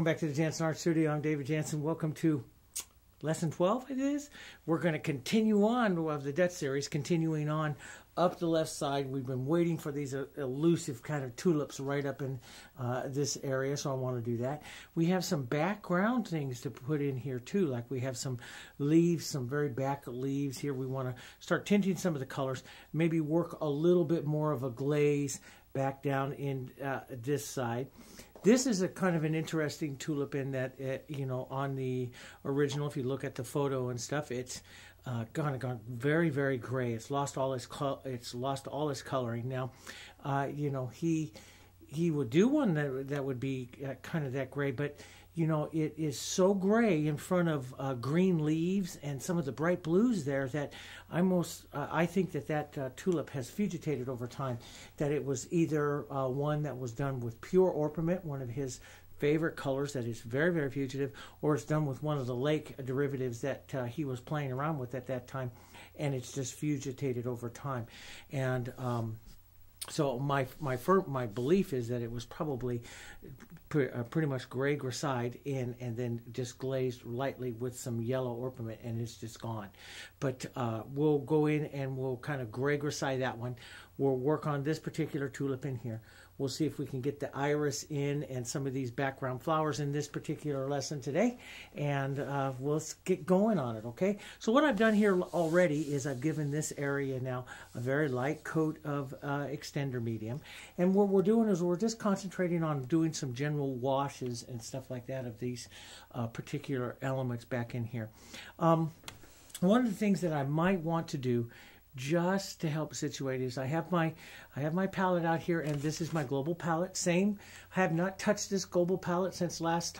Welcome back to the Jansen Art Studio. I'm David Jansen. Welcome to Lesson 12, it is. We're going to continue on of the Dutch series, continuing on up the left side. We've been waiting for these elusive kind of tulips right up in this area, so I want to do that. We have some background things to put in here too, like we have some leaves, some very back leaves here. We want to start tinting some of the colors, maybe work a little bit more of a glaze back down in this side. This is a kind of an interesting tulip in that, you know, on the original, if you look at the photo and stuff, it's gone very, very gray. It's lost all its coloring. Now, you know, he would do one that would be kind of that gray, but you know, it is so gray in front of green leaves and some of the bright blues there that I think that tulip has vegetated over time, that it was either one that was done with pure orpiment, one of his favorite colors that is very, very fugitive, or it's done with one of the lake derivatives that he was playing around with at that time, and it's just vegetated over time. And so my belief is that it was probably pretty much gray gracide in, and then just glazed lightly with some yellow orpiment, and it's just gone. But we'll go in and we'll kind of gray gracide that one. We'll work on this particular tulip in here. We'll see if we can get the iris in and some of these background flowers in this particular lesson today, and we'll get going on it, okay? So what I've done here already is I've given this area now a very light coat of extender medium, and what we're doing is we're just concentrating on doing some general washes and stuff like that of these particular elements back in here. One of the things that I might want to do just to help situate is I have my palette out here, and this is my global palette. Same, I have not touched this global palette since last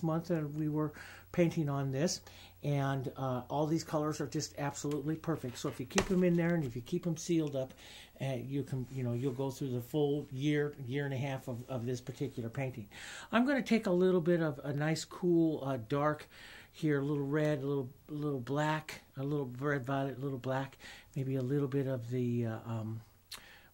month, and we were painting on this, and all these colors are just absolutely perfect. So if you keep them in there and if you keep them sealed up, you can, you know, you'll go through the full year and a half of this particular painting. I'm going to take a little bit of a nice cool dark here, a little red, a little black, a little red violet, a little black, maybe a little bit of the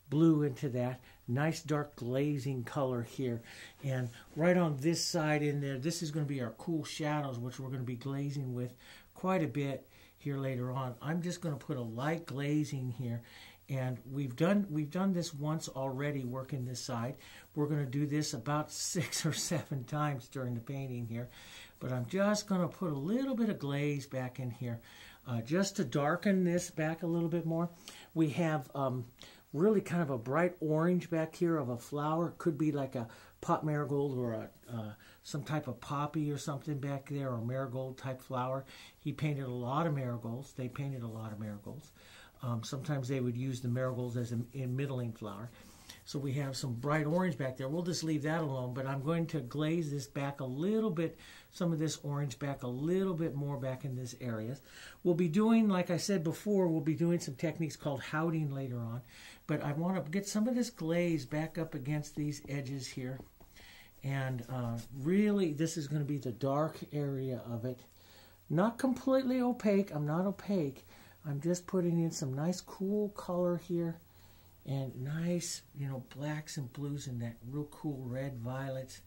blue into that. Nice dark glazing color here. And right on this side in there, this is going to be our cool shadows, which we're going to be glazing with quite a bit here later on. I'm just going to put a light glazing here. And we've done this once already, working this side. We're going to do this about 6 or 7 times during the painting here. But I'm just going to put a little bit of glaze back in here, just to darken this back a little bit more. We have really kind of a bright orange back here of a flower. It could be like a pot marigold or some type of poppy or something back there, or marigold type flower. He painted a lot of marigolds. They painted a lot of marigolds. Sometimes they would use the marigolds as a middling flower. So we have some bright orange back there. We'll just leave that alone, but I'm going to glaze this back a little bit, some of this orange back a little bit more back in this area. We'll be doing, like I said before, we'll be doing some techniques called howding later on, but I want to get some of this glaze back up against these edges here. And really, this is going to be the dark area of it. Not completely opaque. I'm not opaque. I'm just putting in some nice cool color here, and nice, you know, blacks and blues and that real cool red violets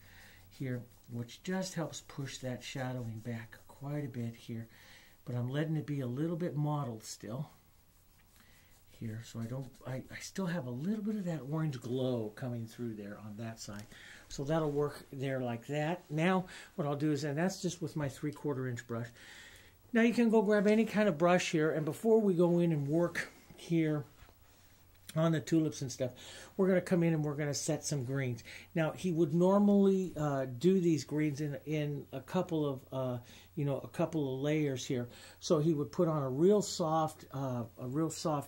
here, which just helps push that shadowing back quite a bit here. But I'm letting it be a little bit mottled still here, so I still have a little bit of that orange glow coming through there on that side. So that'll work there like that. Now what I'll do is, and that's just with my 3/4 inch brush. Now you can go grab any kind of brush here, and before we go in and work here on the tulips and stuff, we're going to come in and we're going to set some greens. Now he would normally do these greens in a couple of you know, a couple of layers here. So he would put on a real soft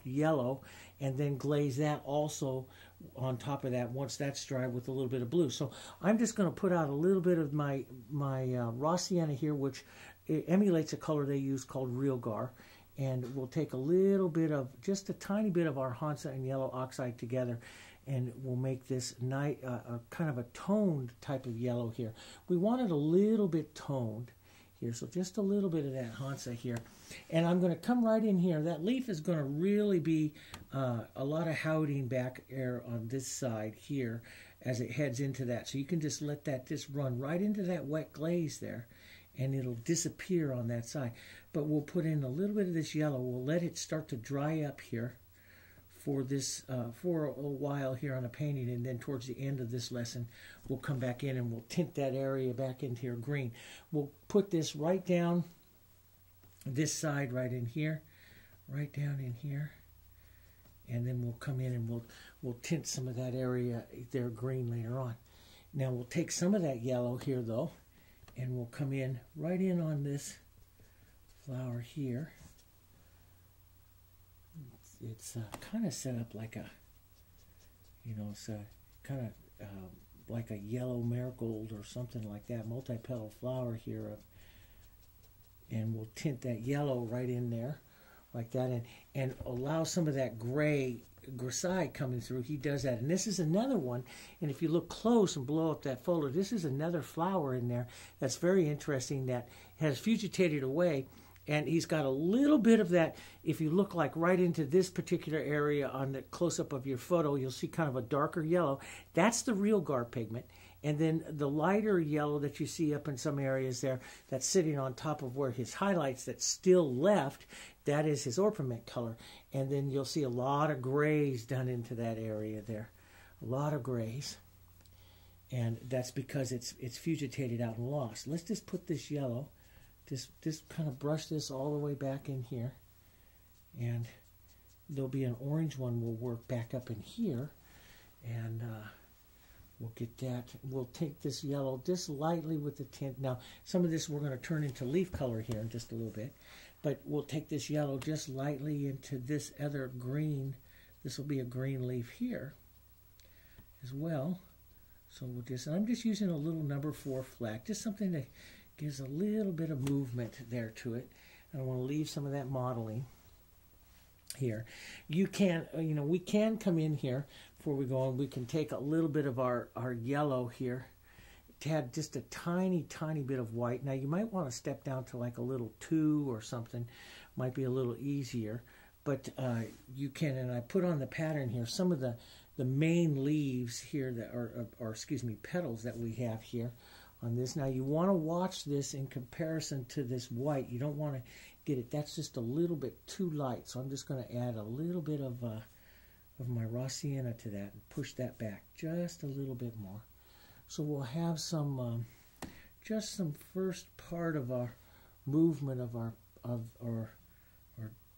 yellow, and then glaze that also on top of that once that's dry with a little bit of blue. So I'm just going to put out a little bit of my raw sienna here, which emulates a color they use called real gar. And we'll take a little bit of, just a tiny bit of our Hansa and yellow oxide together, and we'll make this nice, kind of a toned type of yellow here. We want it a little bit toned here, so just a little bit of that Hansa here. And I'm going to come right in here. That leaf is going to really be a lot of howding back there on this side here, as it heads into that. So you can just let that just run right into that wet glaze there, and it'll disappear on that side. But we'll put in a little bit of this yellow. We'll let it start to dry up here for this for a while here on a painting, and then towards the end of this lesson we'll come back in and we'll tint that area back into your green. We'll put this right down this side, right in here, right down in here, and then we'll come in and we'll tint some of that area there green later on. Now we'll take some of that yellow here though, and we'll come in right in on this flower here. It's kind of set up like a, it's kind of like a yellow marigold or something like that, multi-petal flower here. And we'll tint that yellow right in there like that, and allow some of that gray side coming through. He does that. And this is another one, and if you look close and blow up that folder, this is another flower in there that's very interesting that has fugitated away. And he's got a little bit of that. If you look like right into this particular area on the close-up of your photo, you'll see kind of a darker yellow. That's the real gar pigment. And then the lighter yellow that you see up in some areas there, that's sitting on top of where his highlights that's still left, that is his orpiment color. And then you'll see a lot of grays done into that area there. A lot of grays. And that's because it's fugitated out and lost. Let's just put this yellow. Just kind of brush this all the way back in here, and there'll be an orange one will work back up in here, and we'll get that. We'll take this yellow just lightly with the tint. Now, some of this we're going to turn into leaf color here in just a little bit, but we'll take this yellow just lightly into this other green. This will be a green leaf here as well. So we'll just, I'm just using a little number 4 flat, just something that gives a little bit of movement there to it. And I want to leave some of that modeling here. You can, we can come in here before we go on. We can take a little bit of our yellow here to add just a tiny, tiny bit of white. Now you might want to step down to like a little 2 or something. Might be a little easier. But you can, and I put on the pattern here some of the main leaves here that are, or excuse me, petals that we have here on this. Now you want to watch this in comparison to this white. You don't want to get it. That's just a little bit too light. So I'm just going to add a little bit of my raw sienna to that and push that back just a little bit more. So we'll have some, just some first part of our movement of our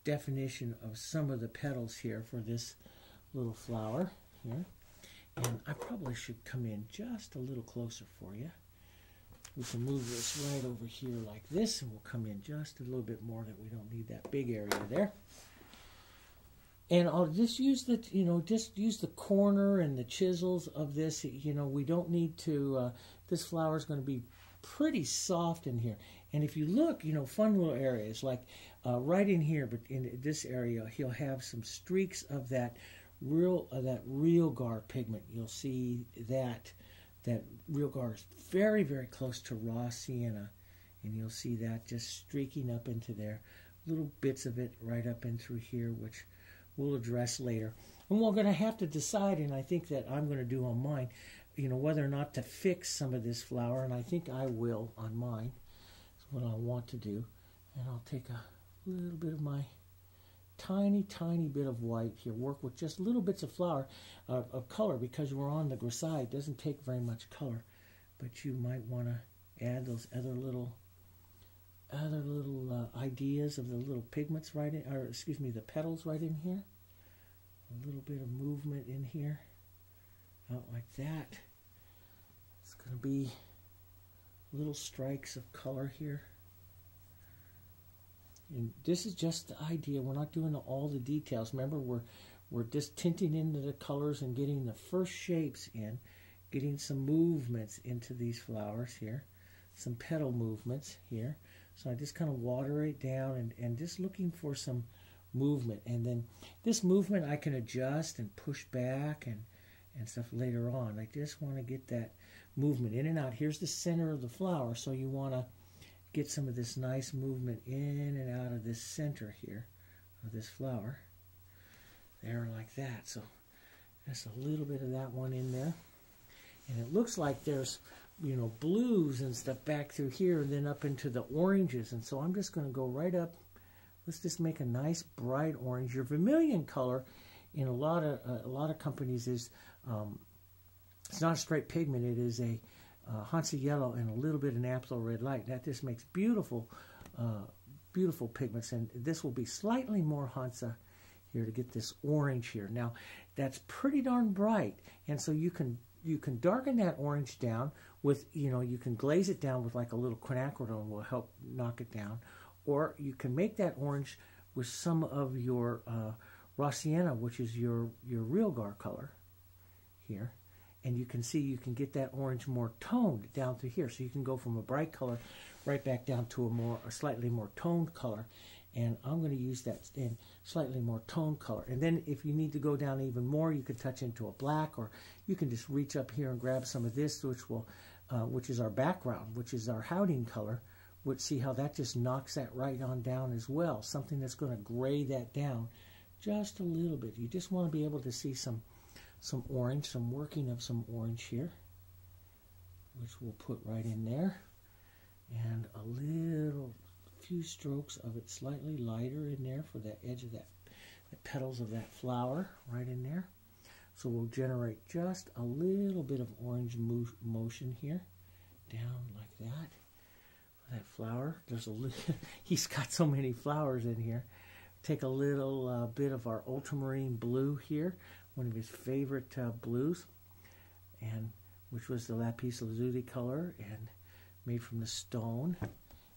definition of some of the petals here for this little flower here. And I probably should come in just a little closer for you. We can move this right over here like this, and we'll come in just a little bit more that we don't need that big area there. And I'll just use the, just use the corner and the chisels of this. We don't need to, this flower is going to be pretty soft in here. And if you look, fun little areas, like right in here, but in this area, he'll have some streaks of that real gar pigment. You'll see that real gar is very, very close to raw sienna, and you'll see that just streaking up into there, little bits of it right up in through here, which we'll address later. And we're going to have to decide, and I think that I'm going to do on mine, whether or not to fix some of this flower, and I think I will on mine. That's what I want to do. And I'll take a little bit of my tiny, tiny bit of white here. Work with just little bits of flower, of color, because we're on the grisaille. It doesn't take very much color, but you might want to add those other little ideas of the little pigments right in, or excuse me, the petals right in here. A little bit of movement in here, out like that. It's going to be little strikes of color here. And this is just the idea. We're not doing all the details. Remember, we're just tinting into the colors and getting the first shapes in, getting some movements into these flowers here, some petal movements here. So I just kind of water it down and just looking for some movement. And then this movement I can adjust and push back and stuff later on. I just want to get that movement in and out. Here's the center of the flower, so you want to get some of this nice movement in and out of this center here of this flower. There, like that. So that's a little bit of that one in there. And it looks like there's, you know, blues and stuff back through here and then up into the oranges. And so I'm just going to go right up. Let's just make a nice bright orange. Your vermilion color in a lot of companies is, it's not a straight pigment. It is a Hansa yellow and a little bit of naphtha red light. That just makes beautiful, beautiful pigments. And this will be slightly more Hansa here to get this orange here. Now, that's pretty darn bright, and so you can darken that orange down with, you know, you can glaze it down with like a little quinacridone will help knock it down, or you can make that orange with some of your raw sienna, which is your realgar color here. And you can see you can get that orange more toned down through here. So you can go from a bright color right back down to a slightly more toned color. And I'm going to use that in slightly more toned color. And then if you need to go down even more, you can touch into a black, or you can just reach up here and grab some of this, which is our background, which is our Howding color. Which, see how that just knocks that right on down as well. Something that's going to gray that down just a little bit. You just want to be able to see some orange, some working of some orange here, which we'll put right in there, and a few strokes of it slightly lighter in there for that edge of the petals of that flower right in there. So we'll generate just a little bit of orange motion here, down like that. For that flower, there's a little, he's got so many flowers in here. Take a little bit of our ultramarine blue here, one of his favorite blues, and which was the lapis lazuli color and made from the stone.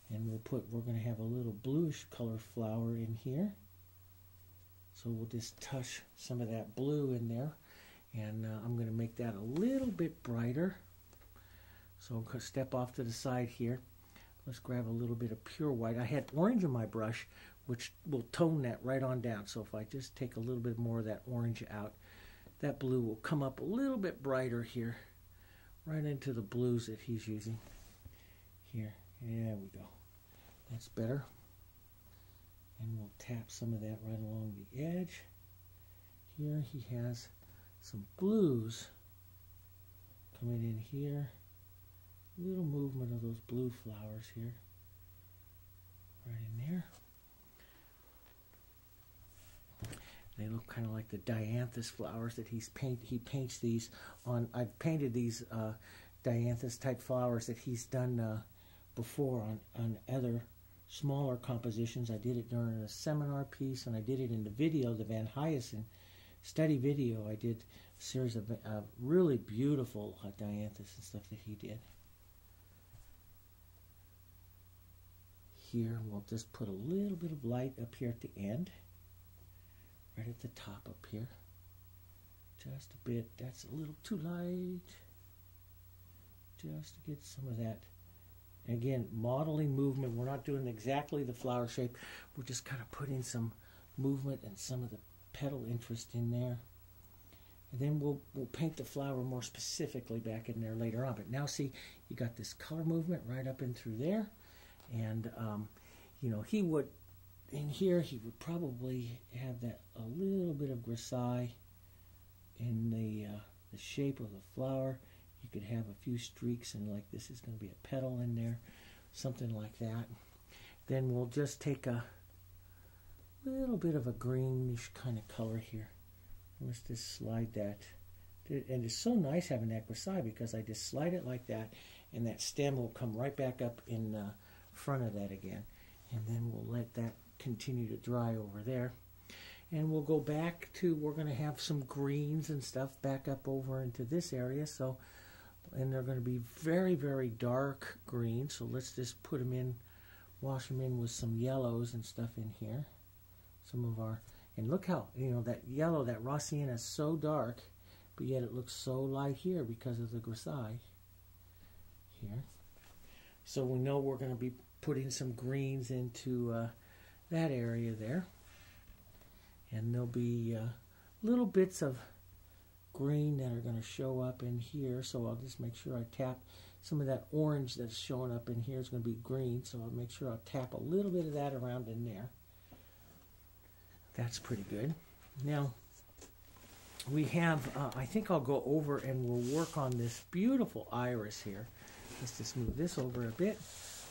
And we're going to have a little bluish color flower in here. So we'll just touch some of that blue in there, and I'm going to make that a little bit brighter. So I'll step off to the side here. Let's grab a little bit of pure white. I had orange in my brush, which will tone that right on down. So if I just take a little bit more of that orange out, that blue will come up a little bit brighter here, right into the blues that he's using here. There we go. That's better. And we'll tap some of that right along the edge. Here he has some blues coming in here. Little movement of those blue flowers here, right in there. They look kind of like the dianthus flowers that he paints these on. I've painted these dianthus type flowers that he's done before on other smaller compositions. I did it during a seminar piece, and I did it in the video, the Van Hyacinth study video. I did a series of really beautiful dianthus and stuff that he did. Here, we'll just put a little bit of light up here at the end, right at the top up here. Just a bit. That's a little too light. Just to get some of that. Again, modeling movement. We're not doing exactly the flower shape. We're just kind of putting some movement and some of the petal interest in there. And then we'll paint the flower more specifically back in there later on. But now see, you got this color movement right up in through there. And, you know, he would, in here, he would probably have that a little bit of grisaille in the shape of the flower. You could have a few streaks, and like this is going to be a petal in there, something like that. Then we'll just take a little bit of a greenish kind of color here. Let's just slide that. And it's so nice having that grisaille because I just slide it like that, and that stem will come right back up in front of that again. And then we'll let that continue to dry over there. And we'll go back to, we're going to have some greens and stuff back up over into this area. So, and they're going to be very, very dark green. So let's just put them in, wash them in with some yellows and stuff in here. Some of our, and look how, you know, that yellow, that raw sienna is so dark, but yet it looks so light here because of the grisaille here. So we know we're going to be putting some greens into that area there. And there'll be little bits of green that are going to show up in here. So I'll just make sure I tap some of that orange that's showing up in here is going to be green. So I'll make sure I'll tap a little bit of that around in there. That's pretty good. Now, we have, I think I'll go over and we'll work on this beautiful iris here. Let's just move this over a bit.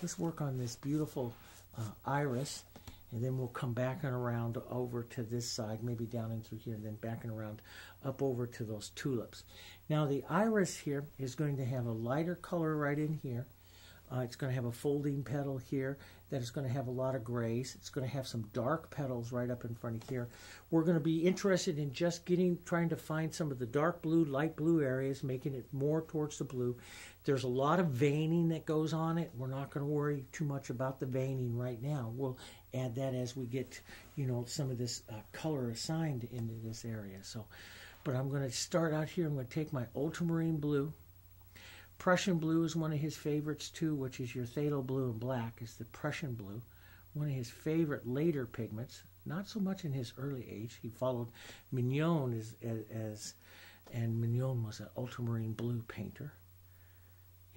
Let's work on this beautiful iris, and then we'll come back and around over to this side, maybe down in through here, and then back and around up over to those tulips. Now the iris here is going to have a lighter color right in here. It's going to have a folding petal here that is going to have a lot of grays. It's going to have some dark petals right up in front of here. We're going to be interested in just trying to find some of the dark blue, light blue areas, making it more towards the blue. There's a lot of veining that goes on it. We're not going to worry too much about the veining right now. We'll add that as we get, you know, some of this color assigned into this area. But I'm going to start out here. I'm going to take my ultramarine blue. Prussian blue is one of his favorites too, which is your phthalo blue and black is the Prussian blue. One of his favorite later pigments, not so much in his early age. He followed Mignon and Mignon was an ultramarine blue painter.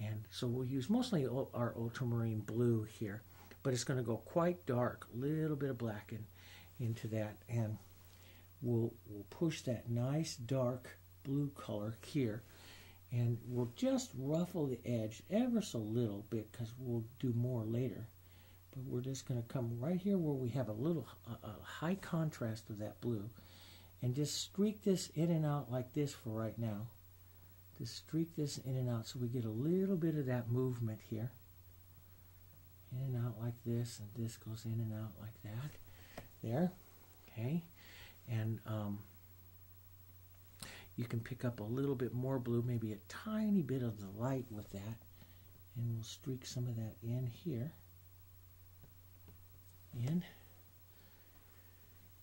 And so we'll use mostly our ultramarine blue here, but it's going to go quite dark, a little bit of black into that, and we'll push that nice dark blue color here. And we'll just ruffle the edge ever so little bit because we'll do more later. But we're just going to come right here where we have a high contrast of that blue and just streak this in and out like this for right now. Just streak this in and out so we get a little bit of that movement here. In and out like this, and this goes in and out like that. There. Okay. And you can pick up a little bit more blue, maybe a tiny bit of the light with that, and we'll streak some of that in here.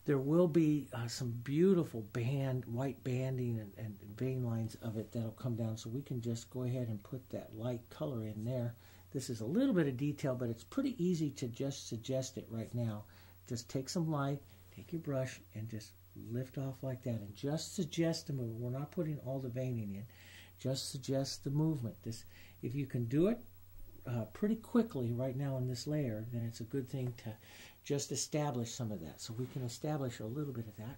There will be some beautiful white banding and vein lines of it that'll come down, so we can just go ahead and put that light color in there. This is a little bit of detail, but it's pretty easy to just suggest it right now. Just take some light, take your brush, and just lift off like that, and just suggest the movement. We're not putting all the veining in. Just suggest the movement. If you can do it pretty quickly right now in this layer, then it's a good thing to just establish some of that. So we can establish a little bit of that.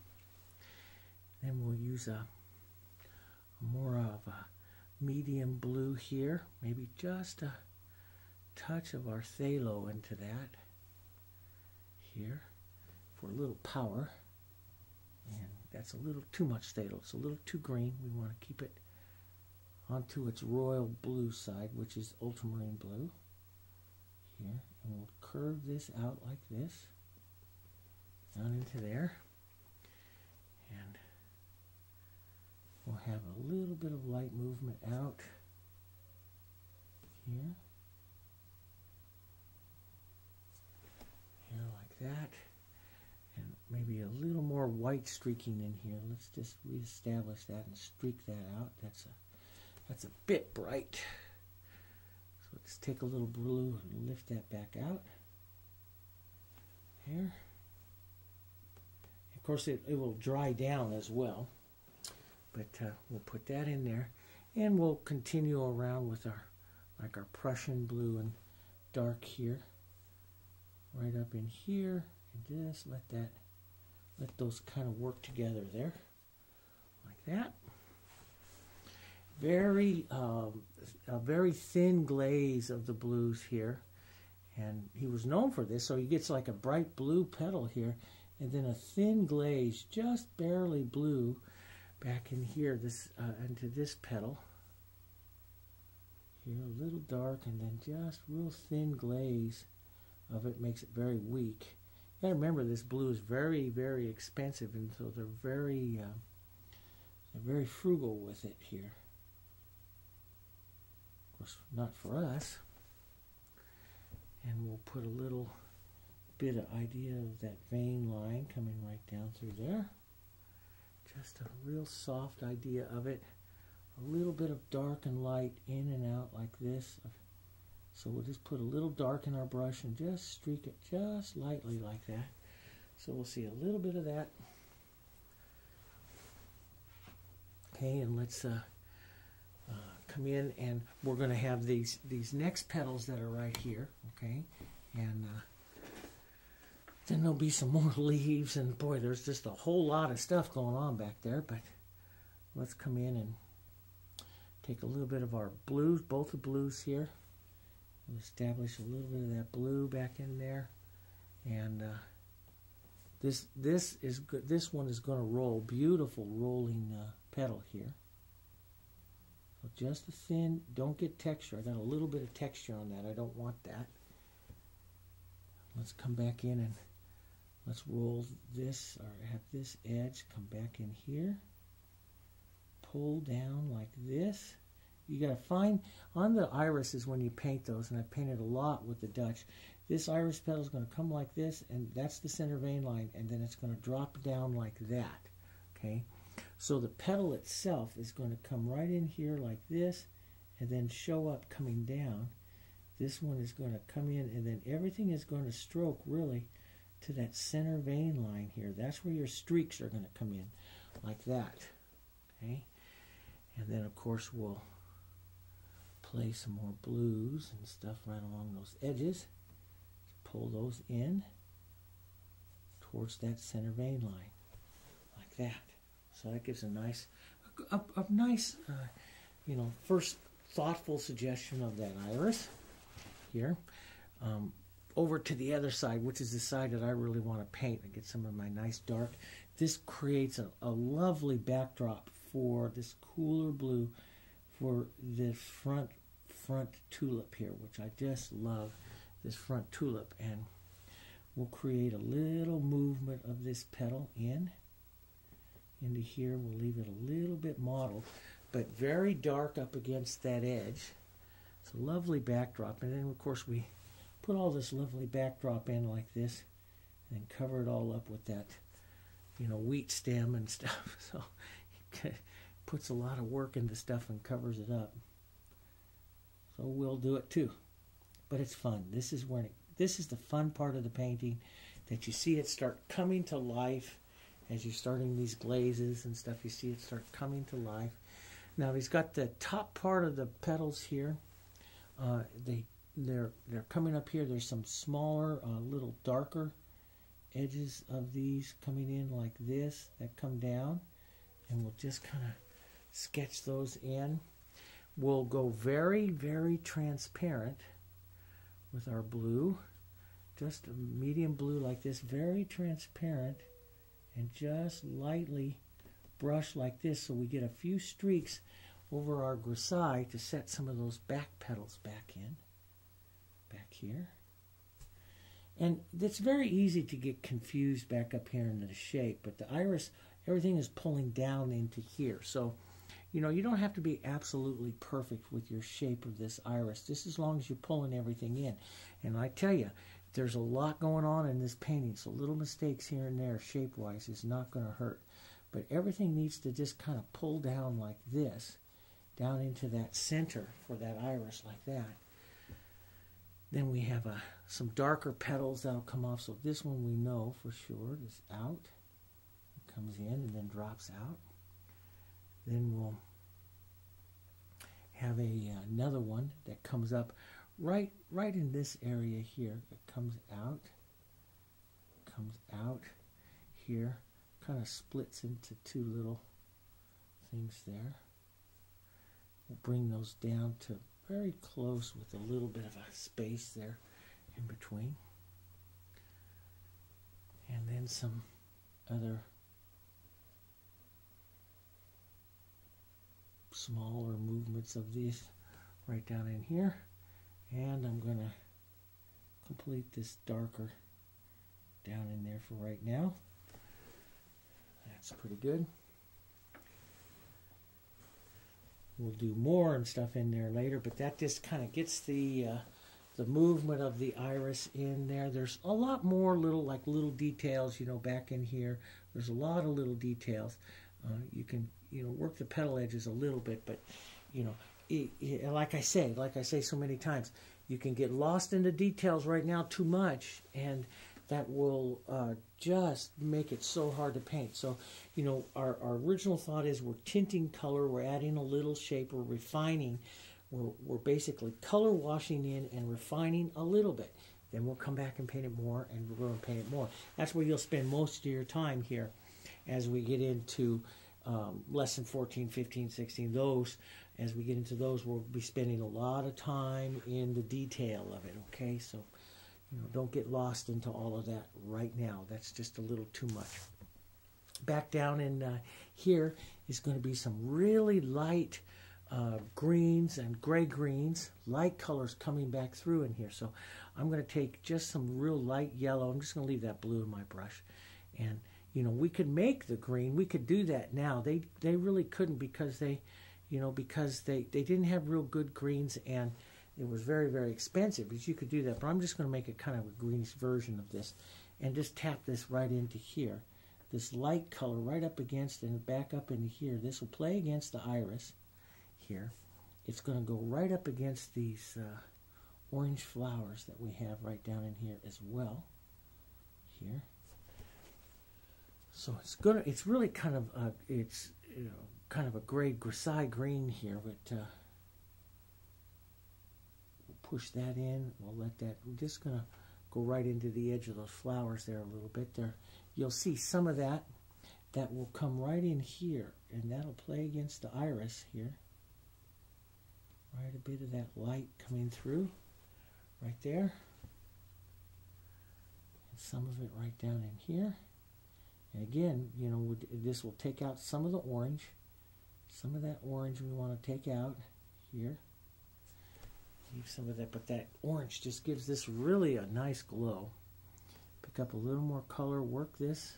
Then we'll use more of a medium blue here, maybe just a touch of our phthalo into that here for a little power. And that's a little too much phthalo. It's a little too green. We want to keep it onto its royal blue side, which is ultramarine blue. Here. And we'll curve this out like this. Down into there. And we'll have a little bit of light movement out here. Here like that. And maybe a little more white streaking in here. Let's just reestablish that and streak that out. That's a bit bright. So let's take a little blue and lift that back out. Here. Of course, it will dry down as well. But we'll put that in there. And we'll continue around with our Prussian blue and dark here. Right up in here. And just let those kind of work together there, like that. A very thin glaze of the blues here, and he was known for this. So he gets like a bright blue petal here, and then a thin glaze, just barely blue, back in here, into this petal. Here, a little dark, and then just real thin glaze of it makes it very weak. You gotta remember, this blue is very, very expensive, and so they're very frugal with it here. Of course, not for us. And we'll put a little bit of idea of that vein line coming right down through there. Just a real soft idea of it. A little bit of dark and light in and out like this. So we'll just put a little dark in our brush and just streak it just lightly like that. So we'll see a little bit of that. Okay, and let's come in, and we're going to have these next petals that are right here. Okay, and then there'll be some more leaves, and boy, there's just a whole lot of stuff going on back there. But let's come in and take a little bit of our blues, both the blues here. We'll establish a little bit of that blue back in there. And this is good. This one is going to roll. Beautiful rolling petal here. So just a thin, don't get texture. I got a little bit of texture on that. I don't want that. Let's come back in and let's roll this, or have this edge come back in here. Pull down like this. You got to find, on the irises when you paint those, and I've painted a lot with the Dutch, this iris petal is going to come like this, and that's the center vein line, and then it's going to drop down like that. Okay? So the petal itself is going to come right in here like this, and then show up coming down. This one is going to come in, and then everything is going to stroke really to that center vein line here. That's where your streaks are going to come in, like that. Okay? And then, of course, we'll play some more blues and stuff right along those edges. Pull those in towards that center vein line, like that. So that gives a nice, you know, first thoughtful suggestion of that iris here. Over to the other side, which is the side that I really want to paint and get some of my nice dark. This creates a lovely backdrop for this cooler blue for the front tulip here, which I just love, this front tulip. And we'll create a little movement of this petal into here. We'll leave it a little bit mottled, but very dark up against that edge. It's a lovely backdrop. And then, of course, we put all this lovely backdrop in like this, and then cover it all up with that, you know, wheat stem and stuff. So it puts a lot of work into stuff and covers it up. So we'll do it too. But it's fun. This is the fun part of the painting, that you see it start coming to life as you're starting these glazes and stuff. You see it start coming to life. Now he's got the top part of the petals here. They're coming up here. There's some smaller, little darker edges of these coming in like this that come down, and we'll just kind of sketch those in. We'll go very, very transparent with our blue, just a medium blue like this, very transparent, and just lightly brush like this, so we get a few streaks over our grisaille to set some of those back petals back in, back here. And it's very easy to get confused back up here into the shape, but the iris, everything is pulling down into here. So, you know, you don't have to be absolutely perfect with your shape of this iris, just as long as you're pulling everything in. And I tell you, there's a lot going on in this painting, so little mistakes here and there shape-wise is not going to hurt. But everything needs to just kind of pull down like this, down into that center for that iris like that. Then we have some darker petals that'll come off. So this one we know for sure is out. It comes in and then drops out. Then we'll have another one that comes up right in this area here. It comes out here, kind of splits into two little things there. We'll bring those down to very close with a little bit of a space there in between. And then some other smaller movements of these right down in here. And I'm going to complete this darker down in there for right now. That's pretty good. We'll do more and stuff in there later, but that just kind of gets the movement of the iris in there. There's a lot more little details, you know, back in here. There's a lot of little details. You can, you know, work the petal edges a little bit, but, you know, like I say so many times, you can get lost in the details right now too much, and that will just make it so hard to paint. So, you know, our original thought is we're tinting color, we're adding a little shape, we're refining, we're basically color washing in and refining a little bit. Then we'll come back and paint it more, and we're going to paint it more. That's where you'll spend most of your time here as we get into lesson 14, 15, 16, those, as we get into those, we'll be spending a lot of time in the detail of it, okay? So, don't get lost into all of that right now. That's just a little too much. Back down in here is going to be some really light greens and gray greens, light colors coming back through in here. So I'm going to take just some real light yellow. I'm just going to leave that blue in my brush. And, we could make the green. We could do that now. They really couldn't because they didn't have real good greens, and it was very, very expensive. But you could do that. But I'm just going to make it kind of a greenish version of this and just tap this right into here. This light color right up against and back up into here. This will play against the iris here. It's going to go right up against these orange flowers that we have right down in here as well. Here. So it's really kind of kind of a gray grisaille green here, but we'll push that in. We'll let that. We're just going to go right into the edge of those flowers there a little bit there. You'll see some of that will come right in here, and that'll play against the iris here. Right, a bit of that light coming through right there. And some of it right down in here. And again, this will take out some of the orange. Some of that orange we want to take out here. Leave some of that, but that orange just gives this really a nice glow. Pick up a little more color, work this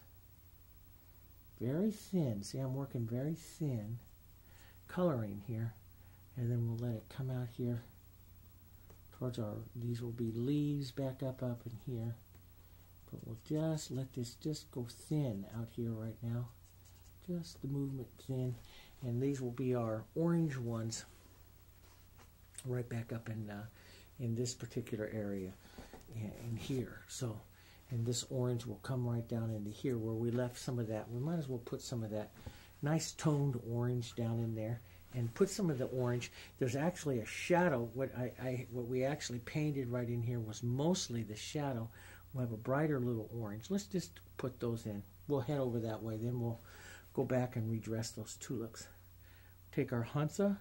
very thin. See, I'm working very thin coloring here. And then we'll let it come out here towards these will be leaves back up in here. But we'll just let this just go thin out here right now. Just the movement thin. And these will be our orange ones right back up in this particular area in here. So, and this orange will come right down into here where we left some of that. We might as well put some of that nice toned orange down in there. And put some of the orange. There's actually a shadow. What we actually painted right in here was mostly the shadow. We'll have a brighter little orange. Let's just put those in. We'll head over that way. Then we'll go back and redress those tulips. Take our Hansa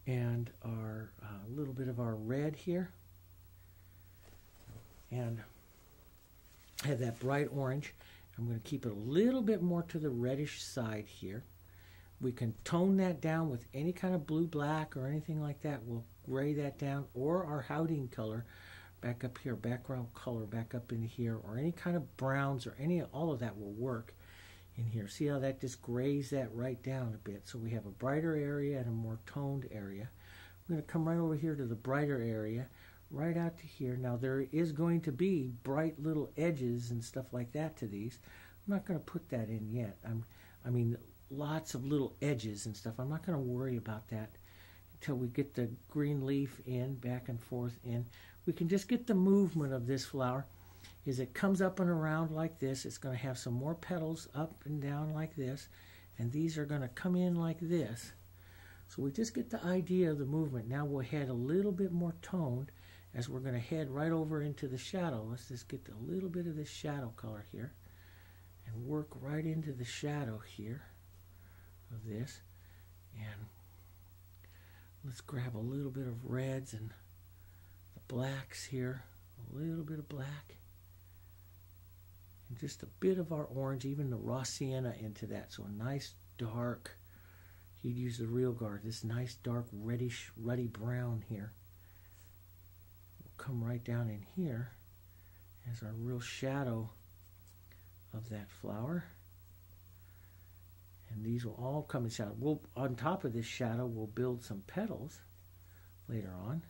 and our little bit of our red here, and have that bright orange. I'm going to keep it a little bit more to the reddish side here. We can tone that down with any kind of blue, black, or anything like that. We'll gray that down, or our Howding color back up here, background color back up in here, or any kind of browns, or all of that will work in here. See how that just grays that right down a bit. So we have a brighter area and a more toned area. We're going to come right over here to the brighter area, right out to here. Now there is going to be bright little edges and stuff like that to these. I'm not going to put that in yet. I mean, lots of little edges and stuff. I'm not going to worry about that until we get the green leaf in, back and forth in. We can just get the movement of this flower. As it comes up and around like this, it's going to have some more petals up and down like this, and these are going to come in like this. So we just get the idea of the movement. Now we'll head a little bit more toned as we're going to head right over into the shadow. Let's just get a little bit of this shadow color here and work right into the shadow here of this. And let's grab a little bit of reds and the blacks here, a little bit of black, and just a bit of our orange, even the raw sienna into that. So a nice dark, you'd use the Real Guard, this nice dark reddish, ruddy brown here. We'll come right down in here as our real shadow of that flower. And these will all come in shadow. On top of this shadow, we'll build some petals later on,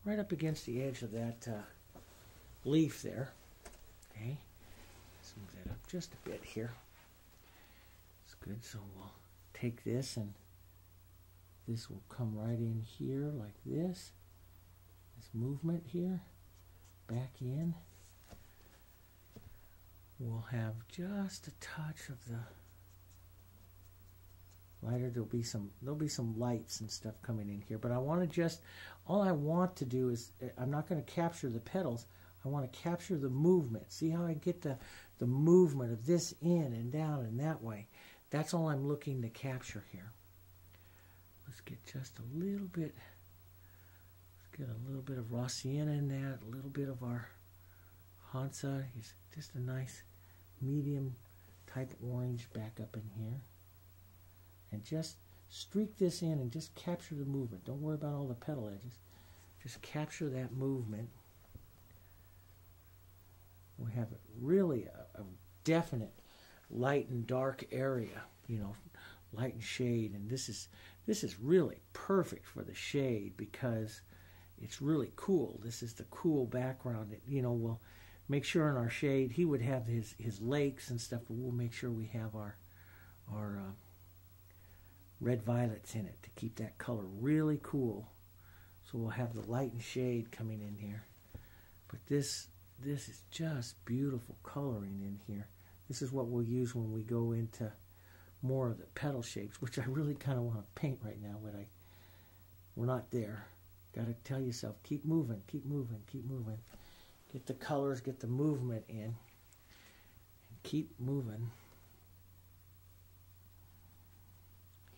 right up against the edge of that leaf there. Okay, let's move that up just a bit here. It's good. So we'll take this, and this will come right in here like this. This movement here, back in. We'll have just a touch of the lighter. There'll be some lights and stuff coming in here, but I want to just, all I want to do is, I'm not going to capture the petals. I want to capture the movement. See how I get the movement of this in and down and that way. That's all I'm looking to capture here. Let's get just a little bit, let's get a little bit of raw sienna in that, a little bit of our Hansa. It's just a nice medium type orange back up in here. And just streak this in and just capture the movement. Don't worry about all the petal edges. Just capture that movement. We have really a definite light and dark area, you know, light and shade. And this is really perfect for the shade because it's really cool. This is the cool background that, you know, we'll make sure in our shade, he would have his lakes and stuff, but we'll make sure we have our red violets in it to keep that color really cool. So we'll have the light and shade coming in here. But this is just beautiful coloring in here. This is what we'll use when we go into more of the petal shapes, which I really kind of want to paint right now, but we're not there. Got to tell yourself, keep moving, keep moving, keep moving. Get the colors, get the movement in, and keep moving.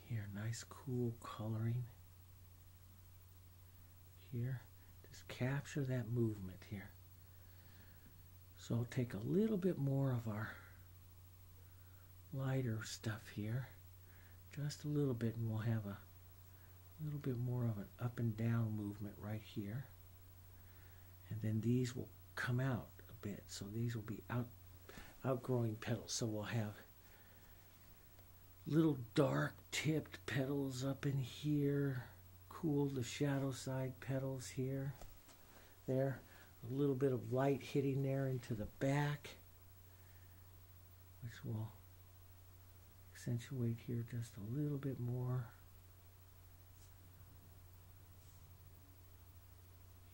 Here, nice cool coloring. Here, just capture that movement here. So I'll take a little bit more of our lighter stuff here, just a little bit, and we'll have a little bit more of an up and down movement right here. And then these will come out a bit, so these will be outgrowing petals. So we'll have little dark tipped petals up in here, cool the shadow side petals here, there, a little bit of light hitting there into the back, which will accentuate here just a little bit more.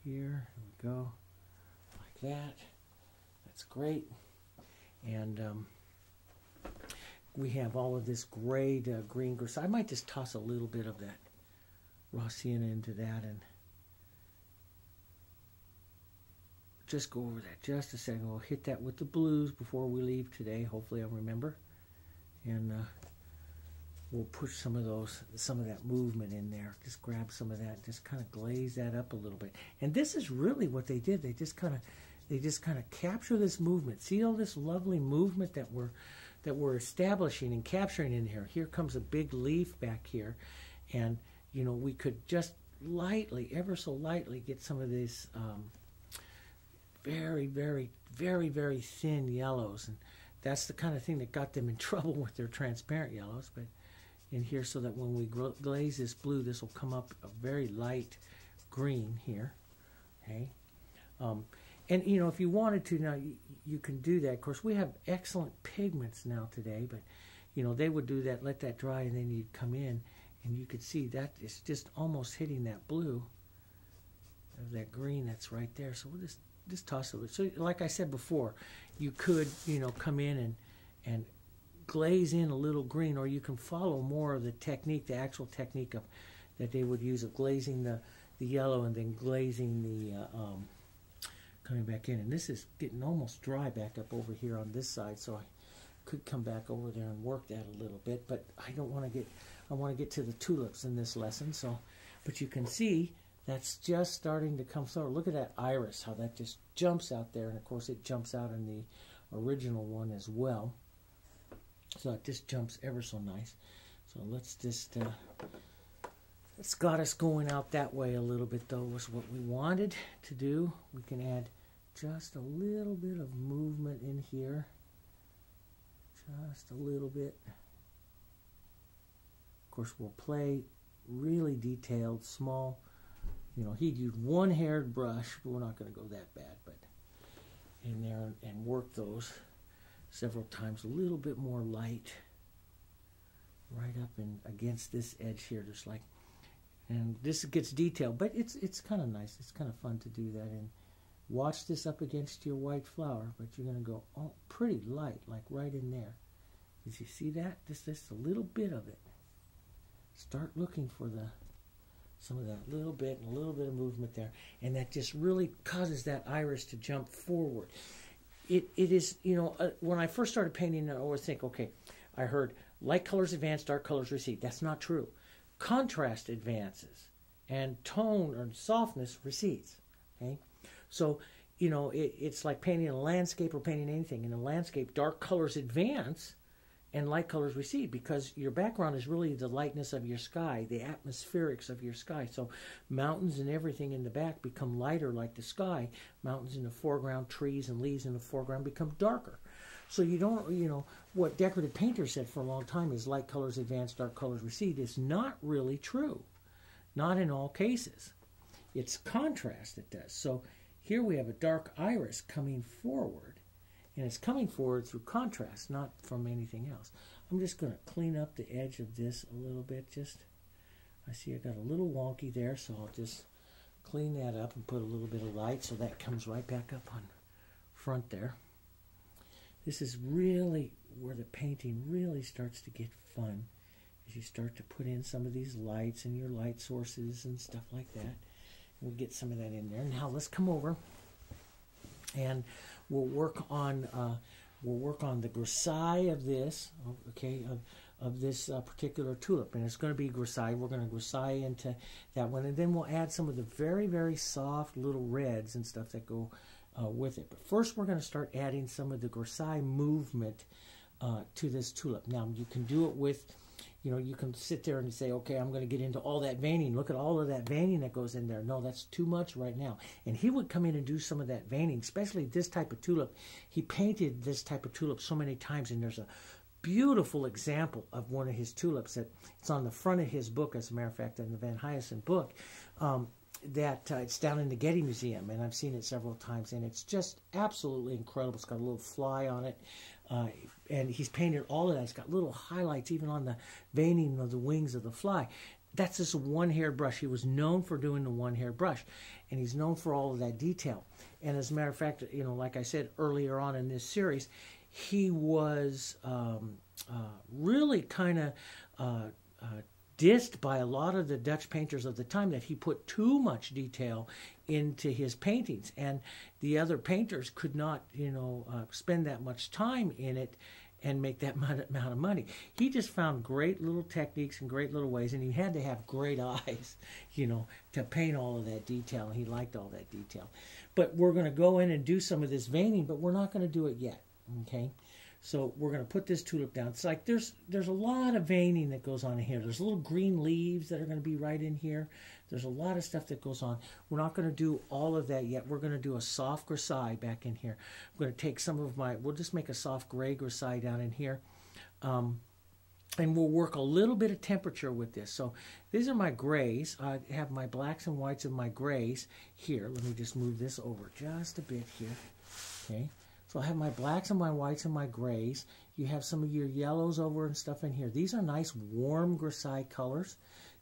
Here we go, like that. That's great. And we have all of this grayed green. So I might just toss a little bit of that raw sienna into that and just go over that just a second. We'll hit that with the blues before we leave today. Hopefully I'll remember. And we'll push some of that movement in there. Just grab some of that, just kind of glaze that up a little bit. And this is really what they did. They just kind of capture this movement. See all this lovely movement that we're establishing and capturing in here. Here comes a big leaf back here, and you know, we could just lightly, ever so lightly, get some of these very, very, very, very thin yellows, and that's the kind of thing that got them in trouble with their transparent yellows. But in here, so that when we glaze this blue, this will come up a very light green here. Okay, and you know, if you wanted to, now you can do that. Of course, we have excellent pigments now today, but you know, they would do that, let that dry, and then you'd come in and you could see that it's just almost hitting that blue of that green that's right there. So we'll just toss it. So like I said before, you could, you know, come in and glaze in a little green, or you can follow more of the technique, the actual technique of that they would use of glazing the yellow and then glazing the coming back in. And this is getting almost dry back up over here on this side, so I could come back over there and work that a little bit, but I don't want to get, I want to get to the tulips in this lesson. So, but you can see that's just starting to come through. Look at that iris, how that just jumps out there, and of course it jumps out in the original one as well. So it just jumps ever so nice. So let's just, it's got us going out that way a little bit though, was what we wanted to do. We can add just a little bit of movement in here. Just a little bit. Of course, we'll play really detailed, small. You know, he'd use one-haired brush, but we're not going to go that bad. But in there and work those several times. A little bit more light right up and against this edge here, just like. And this gets detailed, but it's kind of nice. It's kind of fun to do that. And watch this up against your white flower, but you're going to go pretty light, like right in there. Did you see that? Just a little bit of it. Start looking for some of that little bit and a little bit of movement there, and that just really causes that iris to jump forward. It is, you know, when I first started painting, I always think, okay, I heard light colors advance, dark colors recede. That's not true. Contrast advances, and tone or softness recedes. Okay, so it's like painting a landscape or painting anything. In a landscape, dark colors advance and light colors recede because your background is really the lightness of your sky, the atmospherics of your sky. So mountains and everything in the back become lighter like the sky. Mountains in the foreground, trees and leaves in the foreground become darker. So you don't, what decorative painters said for a long time is light colors advance, dark colors recede. Is not really true. Not in all cases. It's contrast that does. So here we have a dark iris coming forward. And it's coming forward through contrast, not from anything else. I'm just going to clean up the edge of this a little bit. I see I got a little wonky there, so I'll just clean that up and put a little bit of light so that comes right back up on front there. This is really where the painting really starts to get fun, as you start to put in some of these lights and your light sources and stuff like that. We'll get some of that in there. Now let's come over and we'll work on the grisaille of this, okay, of this particular tulip, and it's going to be grisaille. We're going to grisaille into that one, and then we'll add some of the very, very soft little reds and stuff that go with it. But first, we're going to start adding some of the grisaille movement to this tulip. Now, you can do it with, you can sit there and say, okay, I'm going to get into all that veining. Look at all of that veining that goes in there. No, that's too much right now. And he would come in and do some of that veining, especially this type of tulip. He painted this type of tulip so many times, and there's a beautiful example of one of his tulips that it's on the front of his book, as a matter of fact, in the Van Hyacinth book, it's down in the Getty Museum, and I've seen it several times, and it's just absolutely incredible. It's got a little fly on it, and he's painted all of that. It's got little highlights even on the veining of the wings of the fly. That's just a one-haired brush. He was known for doing the one-haired brush, and he's known for all of that detail. And as a matter of fact, like I said earlier on in this series, he was really kind of dissed by a lot of the Dutch painters of the time that he put too much detail into his paintings, and the other painters could not, spend that much time in it and make that amount of money. He just found great little techniques and great little ways, and he had to have great eyes, to paint all of that detail, and he liked all that detail. But we're going to go in and do some of this veining, but we're not going to do it yet, okay? So we're going to put this tulip down. It's like there's a lot of veining that goes on in here. There's little green leaves that are going to be right in here. There's a lot of stuff that goes on. We're not going to do all of that yet. We're going to do a soft grisaille back in here. I'm going to take some of we'll just make a soft gray grisaille down in here. And we'll work a little bit of temperature with this. So these are my grays. I have my blacks and whites of my grays here. Let me just move this over just a bit here. Okay. So I have my blacks and my whites and my grays. You have some of your yellows over and stuff in here. These are nice warm grisaille colors.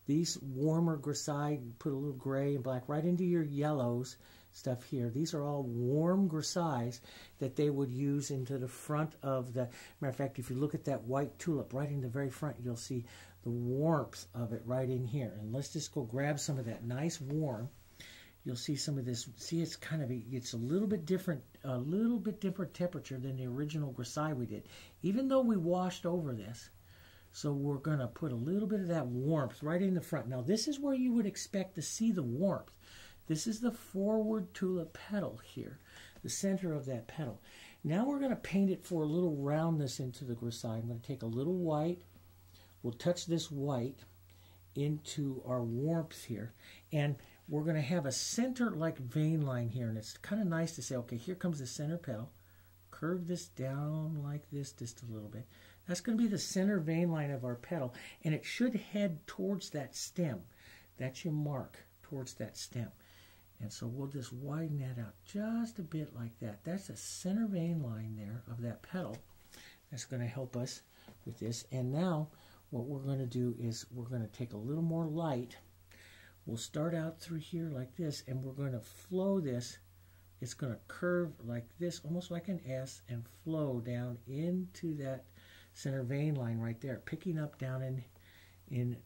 These warmer grisaille, put a little gray and black right into your yellows stuff here. These are all warm grisailles that they would use into the front of the, matter of fact, if you look at that white tulip right in the very front, you'll see the warmth of it right in here. And let's just go grab some of that nice warm. You'll see some of this. See, it's it's a little bit different temperature than the original grisaille we did, even though we washed over this. So we're going to put a little bit of that warmth right in the front. Now, this is where you would expect to see the warmth. This is the forward tulip petal here, the center of that petal. Now we're going to paint it for a little roundness into the grisaille. I'm going to take a little white. We'll touch this white into our warmth here, and we're going to have a center-like vein line here, and it's kind of nice to say, okay, here comes the center petal. Curve this down like this just a little bit. That's going to be the center vein line of our petal, and it should head towards that stem. That's your mark towards that stem. And so we'll just widen that out just a bit like that. That's a center vein line there of that petal. That's going to help us with this. And now what we're going to do is we're going to take a little more light. We'll start out through here like this, and we're going to flow this. It's going to curve like this, almost like an S, and flow down into that center vein line right there, picking up down and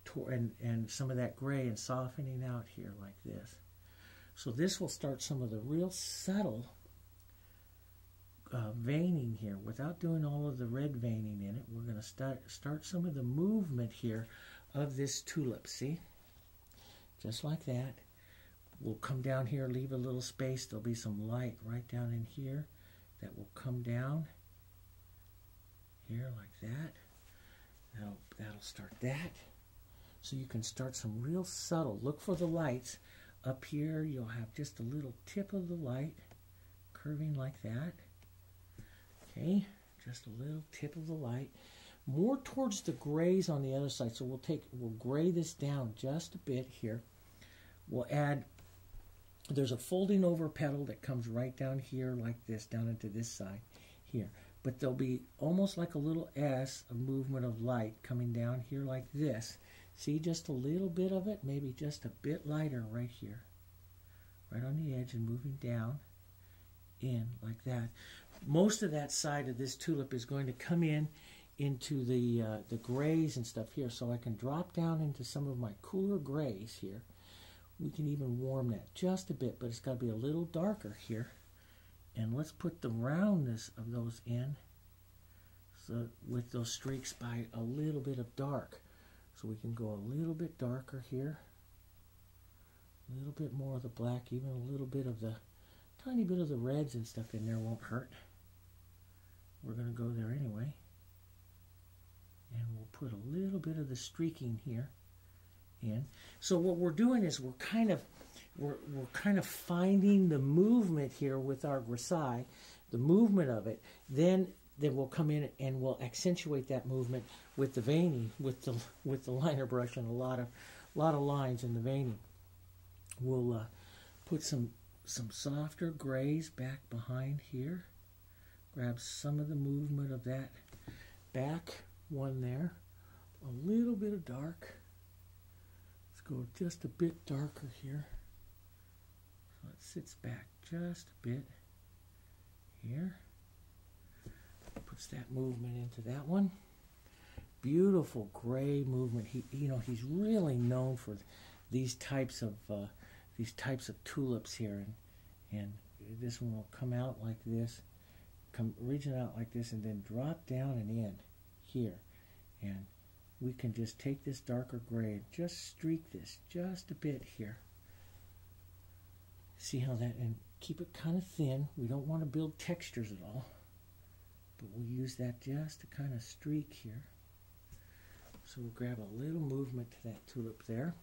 some of that gray and softening out here like this. So this will start some of the real subtle veining here. Without doing all of the red veining in it, we're going to start some of the movement here of this tulip. See? Just like that. We'll come down here, leave a little space. There'll be some light right down in here that will come down here like that. That'll start that. So you can start some real subtle. Look for the lights. Up here, you'll have just a little tip of the light curving like that. Okay, just a little tip of the light. More towards the grays on the other side. So we'll gray this down just a bit here. We'll add, there's a folding over petal that comes right down here like this, down into this side here. But there'll be almost like a little S of movement of light coming down here like this. See, just a little bit of it, maybe just a bit lighter right here. Right on the edge and moving down in like that. Most of that side of this tulip is going to come into the grays and stuff here. So I can drop down into some of my cooler grays here. We can even warm that just a bit, but it's got to be a little darker here. And let's put the roundness of those in, so with those streaks by a little bit of dark. So we can go a little bit darker here, a little bit more of the black, even a little bit of the, tiny bit of the reds and stuff in there won't hurt. We're going to go there anyway. And we'll put a little bit of the streaking here in. So what we're doing is we're kind of finding the movement here with our grisaille, the movement of it. Then we'll come in and we'll accentuate that movement with the veining, with the liner brush, and a lot of lines in the veining. We'll put some softer grays back behind here. Grab some of the movement of that back one there. A little bit of dark. Let's go just a bit darker here. So it sits back just a bit here. Puts that movement into that one. Beautiful gray movement. He's really known for these types of tulips here, and this one will come out like this, come origin out like this, and then drop down and in here, and we can just take this darker gray and just streak this just a bit here. See how that, and keep it kind of thin. We don't want to build textures at all, but we'll use that just to kind of streak here. So we'll grab a little movement to that tulip there.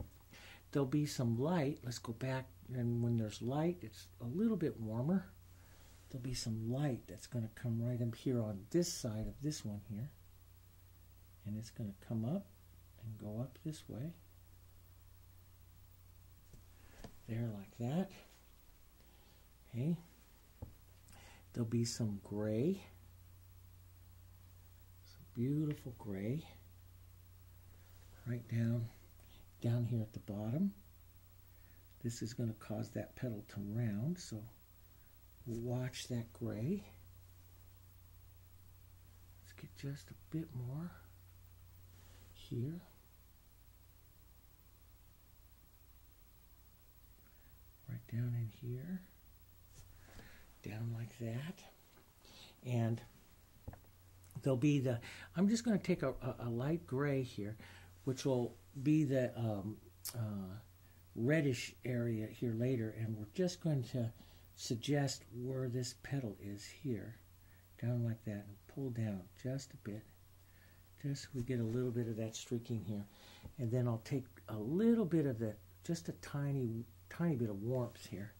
There'll be some light. Let's go back, and when there's light, it's a little bit warmer. There'll be some light that's going to come right up here on this side of this one here. And it's going to come up and go up this way. There, like that. Okay. There'll be some gray. Some beautiful gray. Right down here at the bottom. This is going to cause that petal to round, so we'll watch that gray. Let's get just a bit more here. Right down in here. Down like that. And there'll be the, I'm just going to take a light gray here, which will be the reddish area here later, and we're just going to suggest where this petal is here, down like that, and pull down just a bit, just so we get a little bit of that streaking here. And then I'll take a little bit of that, just a tiny bit of warmth here,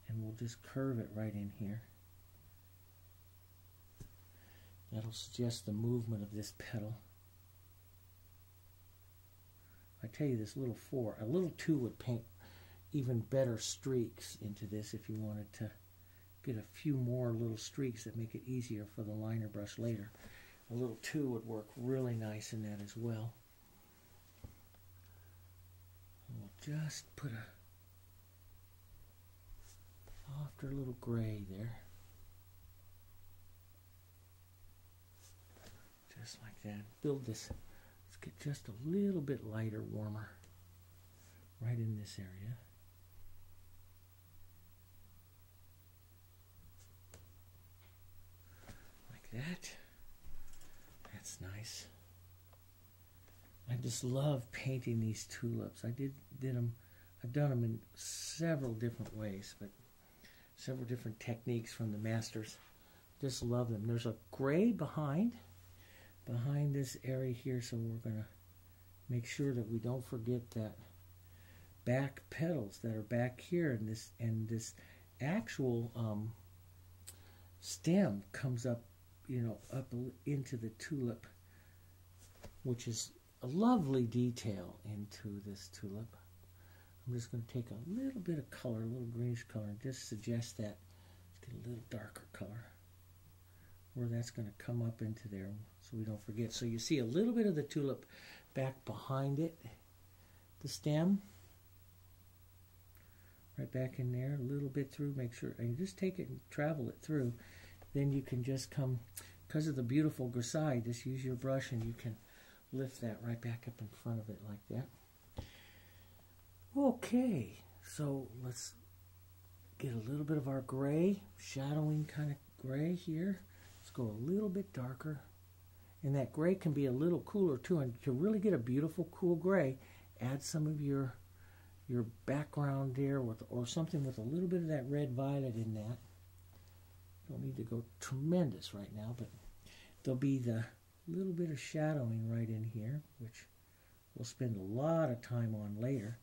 and we'll just curve it right in here. That'll suggest the movement of this petal. I tell you, this little 4, a little 2 would paint even better streaks into this if you wanted to get a few more little streaks that make it easier for the liner brush later. A little 2 would work really nice in that as well. And we'll just put a softer little gray there. Just like that. Build this. Let's get just a little bit lighter, warmer, right in this area. that. That's nice. I just love painting these tulips. I've done them in several different ways, but several different techniques from the masters. Just love them. There's a gray behind this area here, so we're going to make sure that we don't forget that back petals that are back here, and this actual stem comes up, up into the tulip, which is a lovely detail into this tulip. I'm just going to take a little bit of color, a little greenish color, and just suggest that. Let's get a little darker color where that's going to come up into there so we don't forget. So you see a little bit of the tulip back behind it, the stem, right back in there, a little bit through, make sure, and you just take it and travel it through. Then you can just come, because of the beautiful grisaille, just use your brush and you can lift that right back up in front of it like that. Okay, so let's get a little bit of our gray, shadowing kind of gray here. Let's go a little bit darker. And that gray can be a little cooler too. And to really get a beautiful cool gray, add some of your background there or something with a little bit of that red violet in that. Don't need to go tremendous right now, but there'll be the little bit of shadowing right in here, which we'll spend a lot of time on later.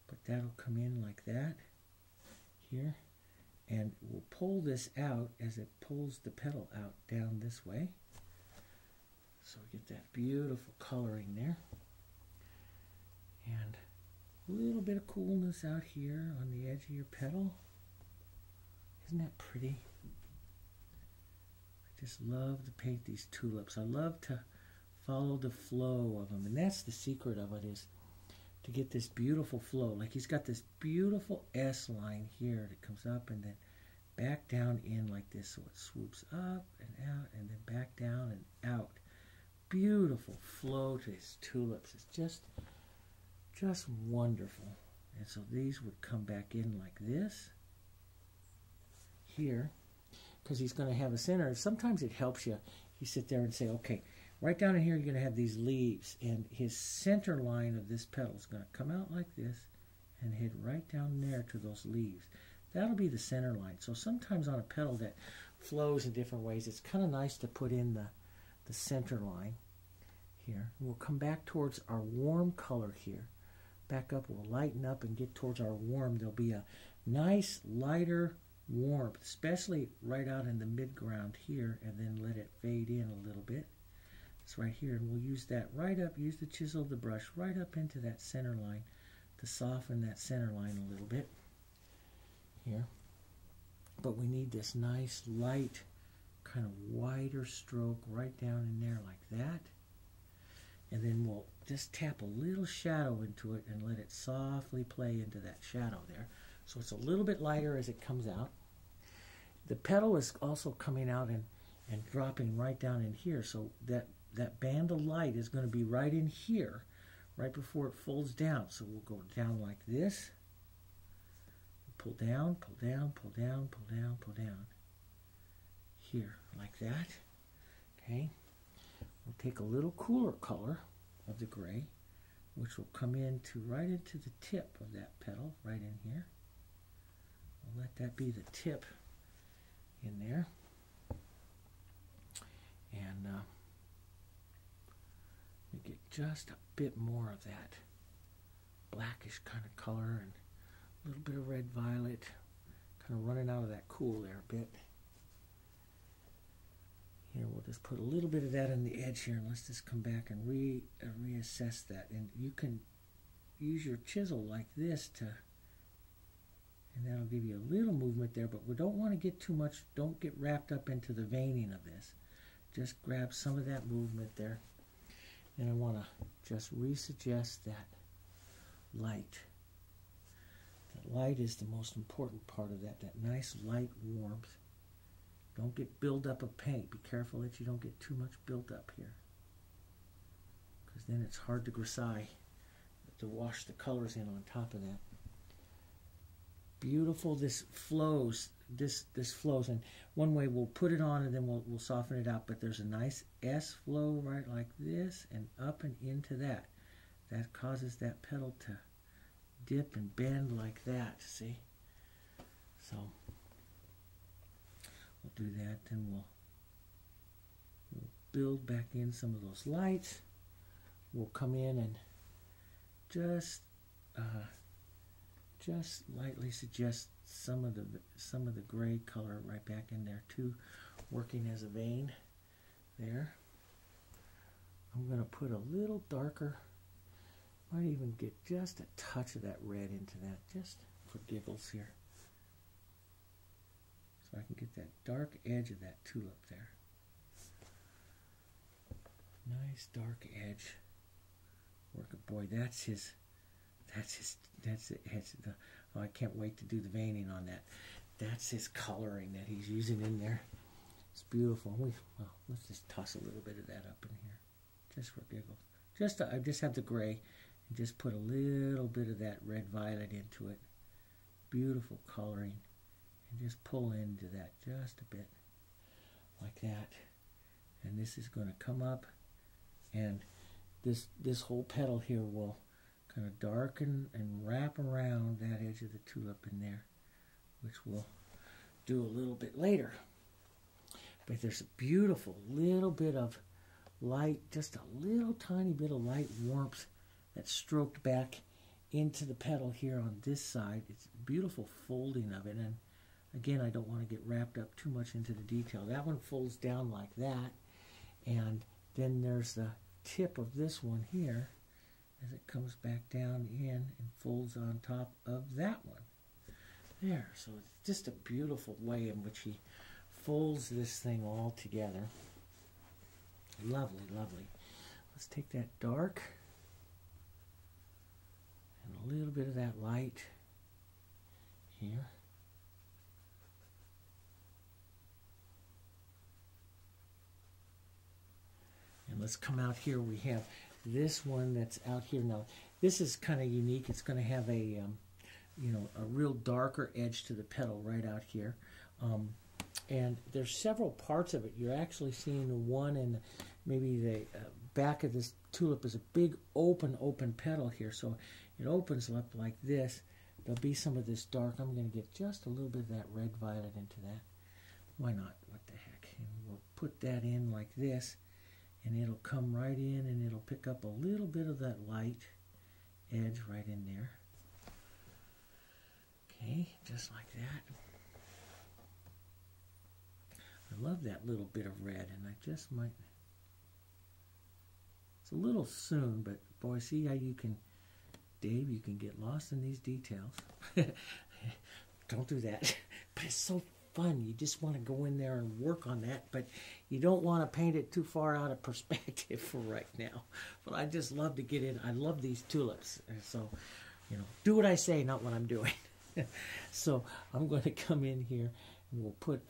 But that'll come in like that here. And we'll pull this out as it pulls the petal out down this way. So we get that beautiful coloring there. And a little bit of coolness out here on the edge of your petal. Isn't that pretty? I just love to paint these tulips. I love to follow the flow of them. And that's the secret of it, is to get this beautiful flow. Like he's got this beautiful S line here that comes up and then back down in like this. So it swoops up and out and then back down and out. Beautiful flow to his tulips. It's just wonderful. And so these would come back in like this here, because he's going to have a center. Sometimes it helps you sit there and say, okay, right down in here you're going to have these leaves, and his center line of this petal is going to come out like this and head right down there to those leaves. That'll be the center line. So sometimes on a petal that flows in different ways, it's kind of nice to put in the center line here. We'll come back towards our warm color here. Back up, we'll lighten up and get towards our warm. There'll be a nice lighter warmth, especially right out in the midground here, and then let it fade in a little bit. It's right here, and we'll use that right up, use the chisel of the brush right up into that center line to soften that center line a little bit here. But we need this nice light kind of wider stroke right down in there like that. And then we'll just tap a little shadow into it and let it softly play into that shadow there. So it's a little bit lighter as it comes out. The petal is also coming out and dropping right down in here. So that band of light is going to be right in here, right before it folds down. So we'll go down like this. Pull down, pull down, pull down, pull down, pull down. Here, like that. Okay. We'll take a little cooler color of the gray, which will come right into the tip of that petal, right in here. We'll let that be the tip in there. And we get just a bit more of that blackish kind of color and a little bit of red violet, kind of running out of that cool there a bit. Here, we'll just put a little bit of that on the edge here, and let's just come back and reassess that. And you can use your chisel like this and that'll give you a little movement there, but we don't want to get too much, don't get wrapped up into the veining of this. Just grab some of that movement there. And I want to just resuggest that light. That light is the most important part of that nice light warmth. Don't get buildup of paint. Be careful that you don't get too much built up here, because then it's hard to grisaille, to wash the colors in on top of that. Beautiful. This flows. this flows. And one way we'll put it on and then we'll soften it out. But there's a nice S flow right like this and up and into that. That causes that petal to dip and bend like that, see? So we'll do that, then we'll build back in some of those lights. We'll come in and just lightly suggest some of the gray color right back in there too, working as a vein there. I'm going to put a little darker. Might even get just a touch of that red into that, just for giggles here. So I can get that dark edge of that tulip there. Nice dark edge. Work it, boy. Oh, I can't wait to do the veining on that. That's his coloring that he's using in there. It's beautiful. Well, let's just toss a little bit of that up in here, just for giggles. I just have the gray. And just put a little bit of that red violet into it. Beautiful coloring. And just pull into that just a bit. Like that. And this is going to come up. And this whole petal here will kind of darken and wrap around that edge of the tulip in there. Which we'll do a little bit later. But there's a beautiful little bit of light. Just a little tiny bit of light warmth that's stroked back into the petal here on this side. It's a beautiful folding of it. And again, I don't want to get wrapped up too much into the detail. That one folds down like that. And then there's the tip of this one here as it comes back down in and folds on top of that one. There. So it's just a beautiful way in which he folds this thing all together. Lovely, lovely. Let's take that dark and a little bit of that light here. And let's come out here. We have this one that's out here now. This is kind of unique. It's going to have a, a real darker edge to the petal right out here. And there's several parts of it. You're actually seeing the one in maybe the back of this tulip is a big open petal here. So it opens up like this. There'll be some of this dark. I'm going to get just a little bit of that red violet into that. Why not? What the heck? And we'll put that in like this. And it'll come right in and it'll pick up a little bit of that light edge right in there. Okay, just like that. I love that little bit of red, and I just might... It's a little soon, but boy, see how you can... Dave, you can get lost in these details. Don't do that. But it's so fun. You just want to go in there and work on that, but you don't want to paint it too far out of perspective for right now. But I just love to get in. I love these tulips. So, do what I say, not what I'm doing. So I'm going to come in here and we'll put...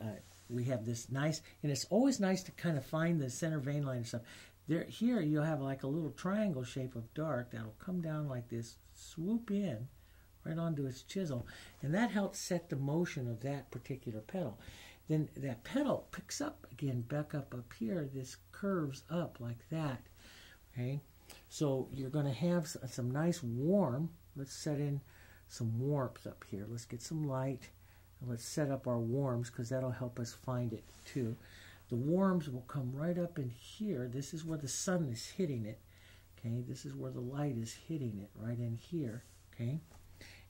we have this nice, and it's always nice to kind of find the center vein line and stuff. Here you'll have like a little triangle shape of dark that'll come down like this, swoop in right onto its chisel, and that helps set the motion of that particular petal. Then that petal picks up again, back up here. This curves up like that. Okay, so you're going to have some nice warm. Let's set in some warmth up here. Let's get some light. Let's set up our warms because that'll help us find it too. The warms will come right up in here. This is where the sun is hitting it. Okay, this is where the light is hitting it, right in here. Okay,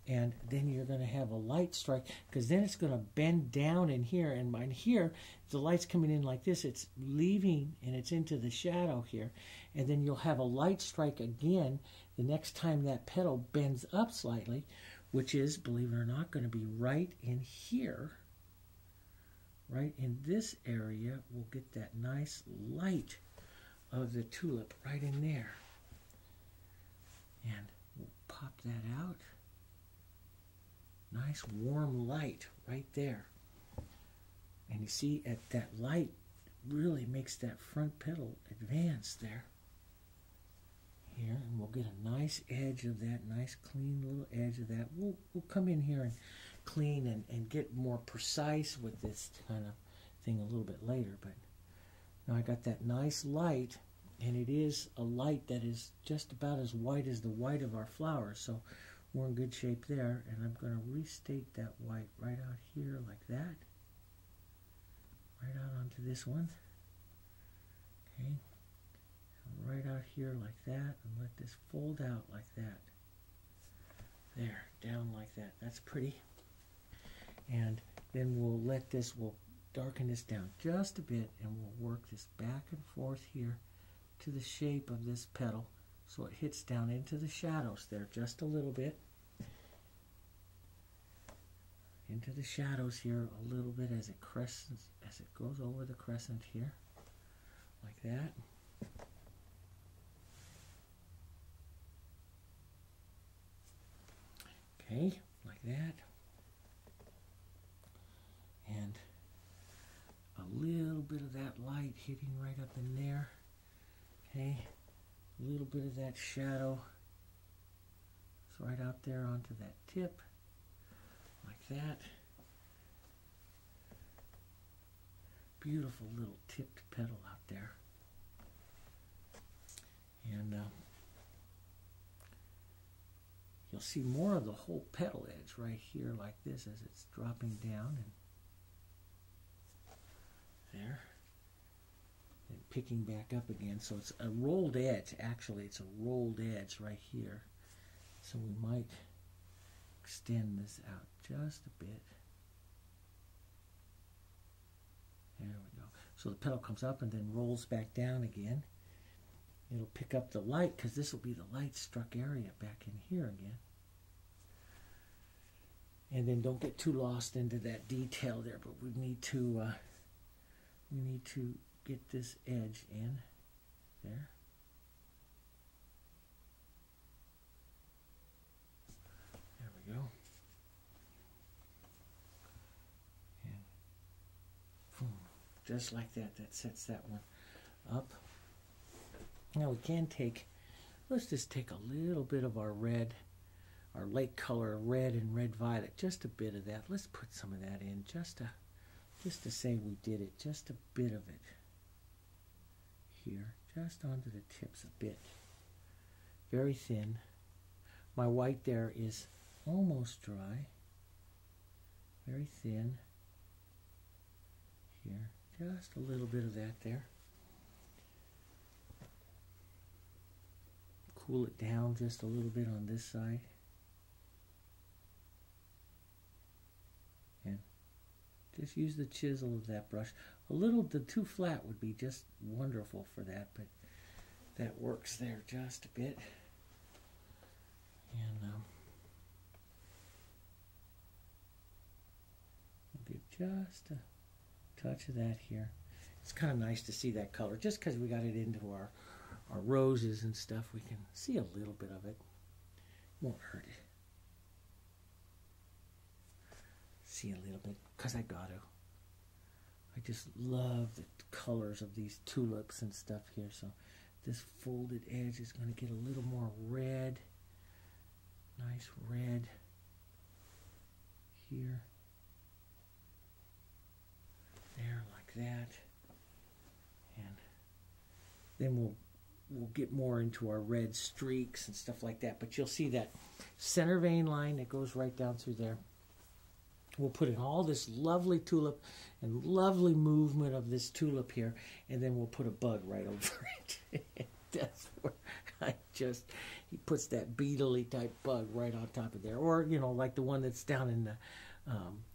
and then you're going to have a light strike because then it's going to bend down in here. And in here, the light's coming in like this. It's leaving and it's into the shadow here. And then you'll have a light strike again the next time that petal bends up slightly, which is, believe it or not, going to be right in here. Right in this area, we'll get that nice light of the tulip right in there. And we'll pop that out. Nice warm light right there. And you see, that light really makes that front petal advance there. Here, and we'll get a nice edge of that, nice clean little edge of that. We'll come in here and clean and get more precise with this kind of thing a little bit later. But now I got that nice light, and it is a light that is just about as white as the white of our flowers, so we're in good shape there. And I'm going to restate that white right out here like that, right out onto this one, okay, and right out here like that, and let this fold out like that, there, down like that. That's pretty. And then we'll darken this down just a bit, and we'll work this back and forth here to the shape of this petal, so it hits down into the shadows there just a little bit, into the shadows here a little bit as it crescents, as it goes over the crescent here, like that. Okay, like that. And a little bit of that light hitting right up in there. Okay, a little bit of that shadow. It's right out there onto that tip, like that. Beautiful little tipped petal out there. And you'll see more of the whole petal edge right here like this as it's dropping down, and there, and picking back up again. So it's a rolled edge. Actually, it's a rolled edge right here. So we might extend this out just a bit. There we go. So the petal comes up and then rolls back down again. It'll pick up the light, because this will be the light struck area back in here again. And then don't get too lost into that detail there, but we need to get this edge in there. There we go. And boom, just like that. That sets that one up. Now we can let's just take a little bit of our red, our lake color red and red violet, just a bit of that. Let's put some of that in, just to say we did it, just a bit of it here, just onto the tips a bit, very thin. My white there is almost dry, very thin here, just a little bit of that there. Cool it down just a little bit on this side. And just use the chisel of that brush. The too flat would be just wonderful for that, but that works there just a bit. And we'll get just a touch of that here. It's kind of nice to see that color, just because we got it into our roses and stuff. We can see a little bit of it. Won't hurt it. See a little bit, because I got to. I just love the colors of these tulips and stuff here. So this folded edge is going to get a little more red. Nice red here. There, like that. And then we'll get more into our red streaks and stuff like that. But you'll see that center vein line that goes right down through there. We'll put in all this lovely tulip and lovely movement of this tulip here, and then we'll put a bug right over it. That's where he puts that beetle-y type bug right on top of there. Or, like the one that's down in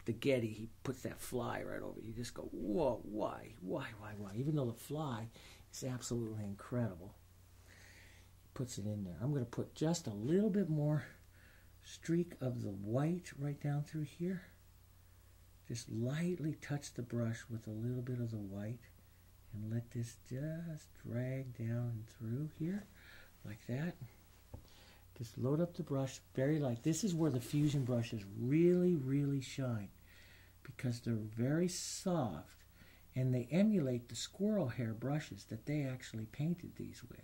the Getty, he puts that fly right over it. You just go, whoa, why? Even though the fly is absolutely incredible. He puts it in there. I'm going to put just a little bit more streak of the white right down through here. Just lightly touch the brush with a little bit of the white and let this just drag down through here like that. Just load up the brush very light. This is where the fusion brushes really, really shine, because they're very soft and they emulate the squirrel hair brushes that they actually painted these with.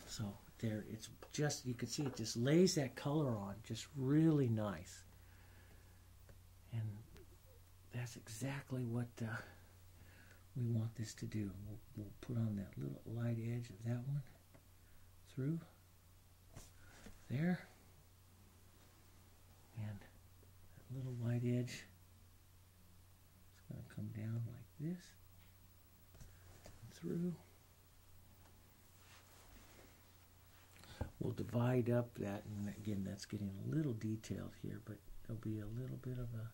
So there, it's just, you can see it just lays that color on just really nice. And that's exactly what we want this to do. We'll put on that little light edge of that one through there. And that little light edge is going to come down like this and through. We'll divide up that, and again, that's getting a little detailed here, but there'll be a little bit of a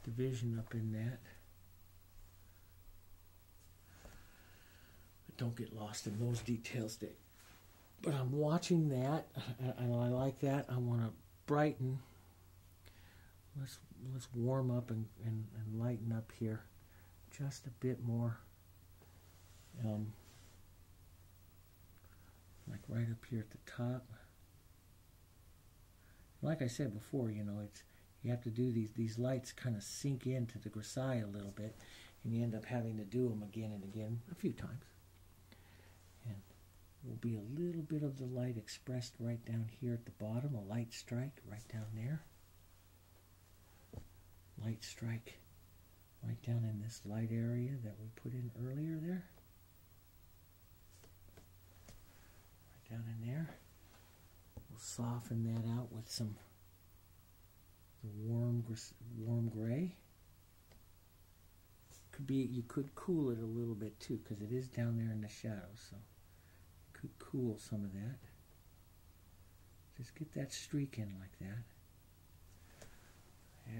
division up in that. But don't get lost in those details, Dave. But I'm watching that, and I like that. I want to brighten. Let's warm up and lighten up here just a bit more. Like right up here at the top. Like I said before, you know, you have to do these lights kind of sink into the grisaille a little bit, and you end up having to do them again and again a few times. And will be a little bit of the light expressed right down here at the bottom, a light strike right down there. Light strike right down in this light area that we put in earlier there. Right down in there. We'll soften that out with some warm gray. You could cool it a little bit too, because it is down there in the shadows, so you could cool some of that. Just get that streak in like that.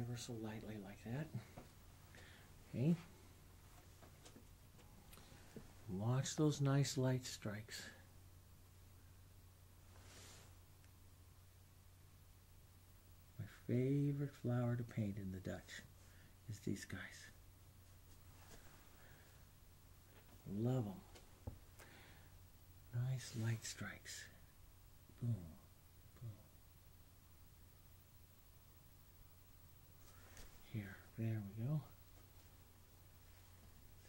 Ever so lightly like that. Okay. Watch those nice light strikes. My favorite flower to paint in the Dutch is these guys. Love them. Nice light strikes. Boom. There we go.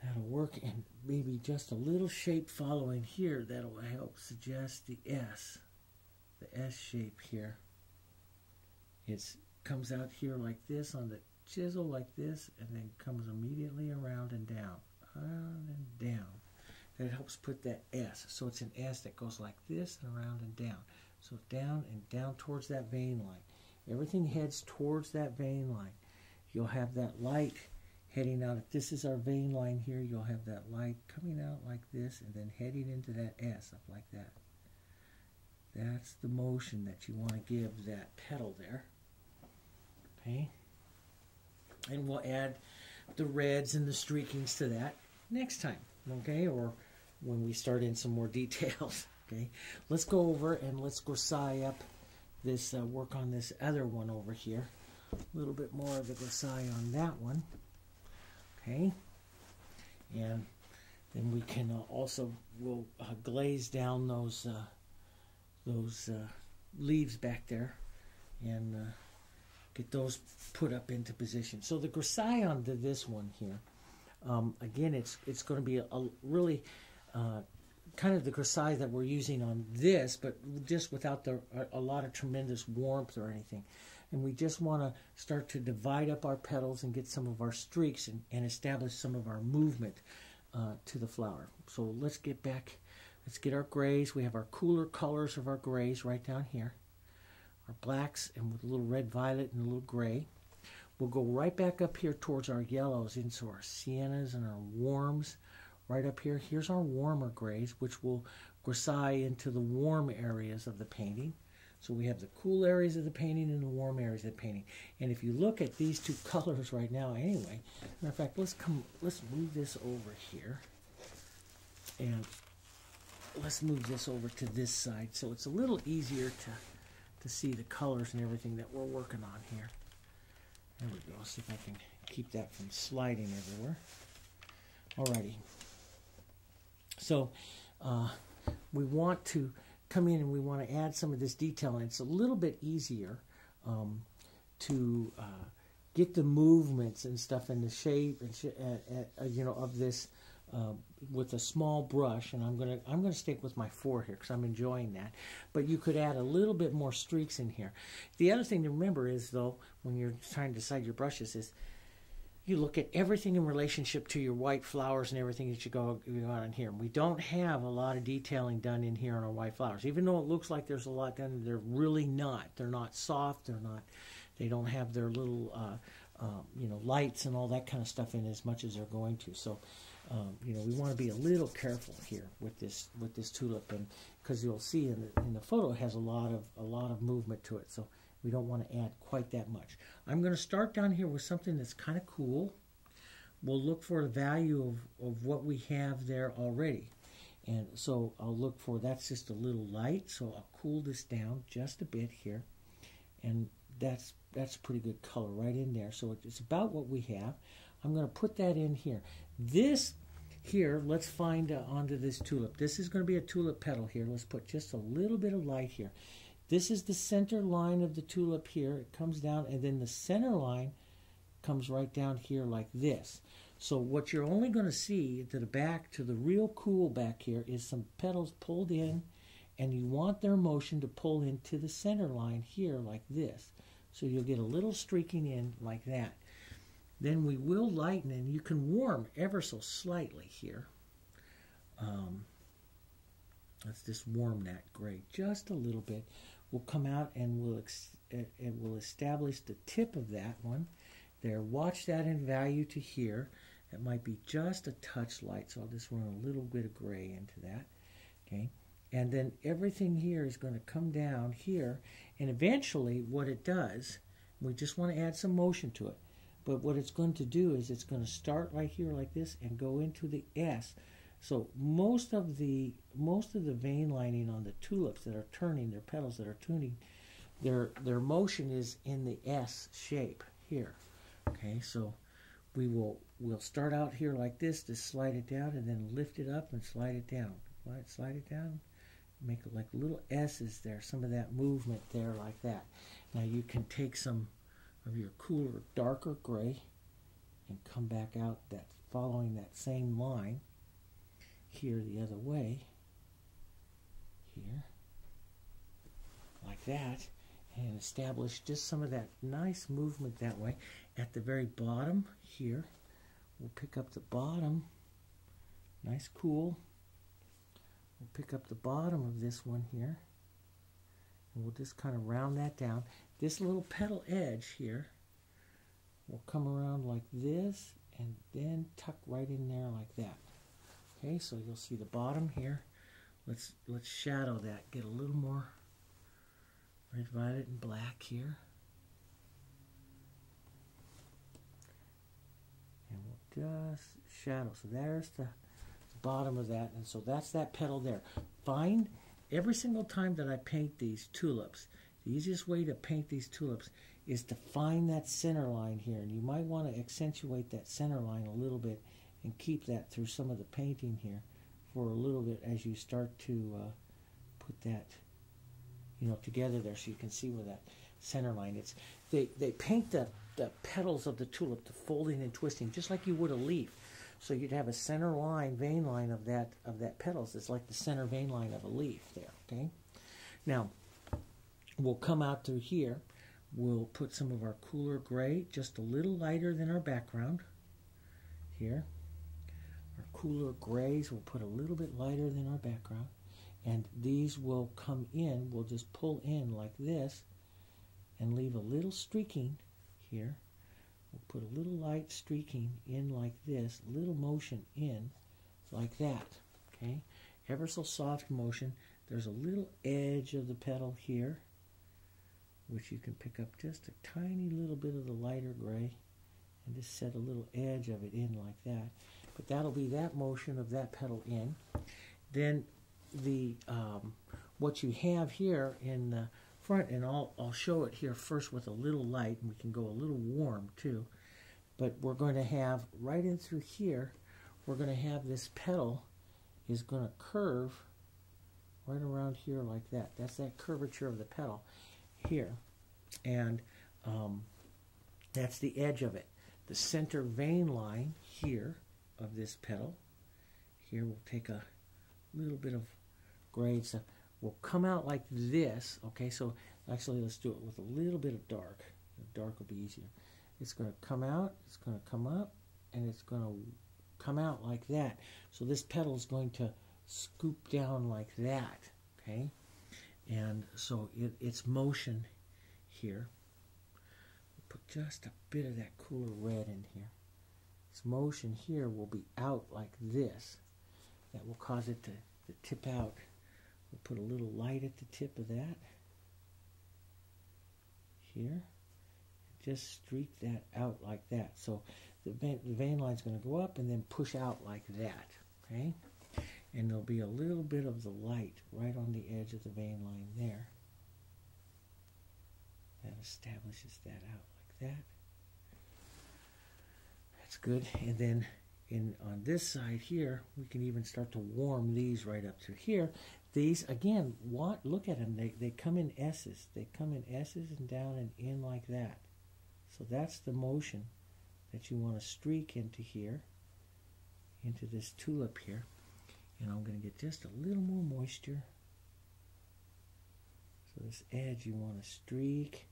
That'll work, and maybe just a little shape following here that'll help suggest the S shape here. It comes out here like this on the chisel like this, and then comes immediately around and down, and down. That helps put that S. So it's an S that goes like this and around and down. So down and down towards that vein line. Everything heads towards that vein line. You'll have that light heading out. If this is our vein line here, you'll have that light coming out like this and then heading into that S up like that. That's the motion that you want to give that petal there. Okay? And we'll add the reds and the streakings to that next time. Okay? Or when we start in some more details. Okay? Let's go over and let's grisaille up this, work on this other one over here. A little bit more of the grisaille on that one. Okay, and then we can we'll glaze down those leaves back there and get those put up into position. So the grisaille on this one here, again, it's going to be a really kind of the grisaille that we're using on this, but just without a lot of tremendous warmth or anything. And we just want to start to divide up our petals and get some of our streaks and establish some of our movement to the flower. So let's get back. Let's get our grays. We have our cooler colors of our grays right down here. Our blacks and with a little red violet and a little gray. We'll go right back up here towards our yellows into our siennas and our warms. Right up here. Here's our warmer grays, which will grisaille into the warm areas of the painting. So we have the cool areas of the painting and the warm areas of the painting. And if you look at these two colors right now anyway, matter of fact, let's move this over here. And let's move this over to this side so it's a little easier to see the colors and everything that we're working on here. There we go. See if I can keep that from sliding everywhere. Alrighty. So we want to come in and we want to add some of this detail, and it's a little bit easier to get the movements and stuff and the shape and of this with a small brush, and I'm gonna stick with my 4 here because I'm enjoying that. But you could add a little bit more streaks in here. The other thing to remember is, though, when you're trying to decide your brushes, is you look at everything in relationship to your white flowers and everything that you go on in here. We don't have a lot of detailing done in here on our white flowers, even though it looks like there's a lot done. They're really not. They're not soft. They don't have their little lights and all that kind of stuff in as much as they're going to. So we want to be a little careful here with this tulip, and because you'll see in the photo it has a lot of movement to it. So we don't want to add quite that much. I'm going to start down here with something that's kind of cool. We'll look for the value of what we have there already. And so I'll look for, that's just a little light, so I'll cool this down just a bit here. And that's a pretty good color right in there. So it's about what we have. I'm going to put that in here. This here, let's find onto this tulip. This is going to be a tulip petal here. Let's put just a little bit of light here. This is the center line of the tulip here. It comes down, and then the center line comes right down here like this. So what you're only going to see to the back, to the real cool back here, is some petals pulled in, and you want their motion to pull into the center line here like this. So you'll get a little streaking in like that. Then we will lighten, and you can warm ever so slightly here. Let's just warm that gray just a little bit. We'll come out and we'll establish the tip of that one. There, watch that in value to here. It might be just a touch light, so I'll just run a little bit of gray into that. Okay, and then everything here is going to come down here, and eventually what it does, we just want to add some motion to it. But what it's going to do is it's going to start right here like this and go into the S. So most of the vein lining on the tulips that are turning, their petals that are tuning, their motion is in the S shape here. Okay, so we'll start out here like this, to slide it down, and then lift it up and slide it down. Slide it down, make it like little S's there, some of that movement there like that. Now you can take some of your cooler, darker gray and come back out following that same line here the other way, here, like that, and establish just some of that nice movement that way. At the very bottom here, we'll pick up the bottom, nice cool. We'll pick up the bottom of this one here, and we'll just kind of round that down. This little petal edge here will come around like this and then tuck right in there like that. Okay, so you'll see the bottom here. Let's shadow that, get a little more red, violet, and black here. And we'll just shadow. So there's the bottom of that, and so that's that petal there. Find every single time that I paint these tulips, the easiest way to paint these tulips is to find that center line here, and you might want to accentuate that center line a little bit and keep that through some of the painting here for a little bit as you start to put that together there, so you can see where that center line is. They paint the petals of the tulip to folding and twisting just like you would a leaf. So you'd have a center line, vein line of that petals. It's like the center vein line of a leaf there. Okay. Now we'll come out through here. We'll put some of our cooler gray, just a little lighter than our background here. Our cooler grays we'll put a little bit lighter than our background, and these will come in. We'll just pull in like this and leave a little streaking here. We'll put a little light streaking in like this, a little motion in like that. Okay, ever so soft motion. There's a little edge of the petal here, which you can pick up just a tiny little bit of the lighter gray and just set a little edge of it in like that. But that'll be that motion of that petal in. Then the what you have here in the front, and I'll show it here first with a little light, and we can go a little warm too. But we're going to have right in through here, we're going to have this petal is going to curve right around here like that. That's that curvature of the petal here, and that's the edge of it. The center vein line here of this petal here we'll take a little bit of gray and stuff. We'll come out like this, okay? So actually let's do it with a little bit of dark. The dark will be easier. It's going to come out, it's going to come up, and it's going to come out like that. So this petal is going to scoop down like that, okay? And so it's motion here. We'll put just a bit of that cooler red in here. Its motion here will be out like this. That will cause it to tip out. We'll put a little light at the tip of that. Here. Just streak that out like that. So the vein line is going to go up and then push out like that. Okay? And there'll be a little bit of the light right on the edge of the vein line there. That establishes that out like that. That's good. And then on this side here, we can even start to warm these right up to here. These, again, look at them. They come in S's. They come in S's and down and in like that. So that's the motion that you want to streak into here, into this tulip here. And I'm going to get just a little more moisture. So this edge you want to streak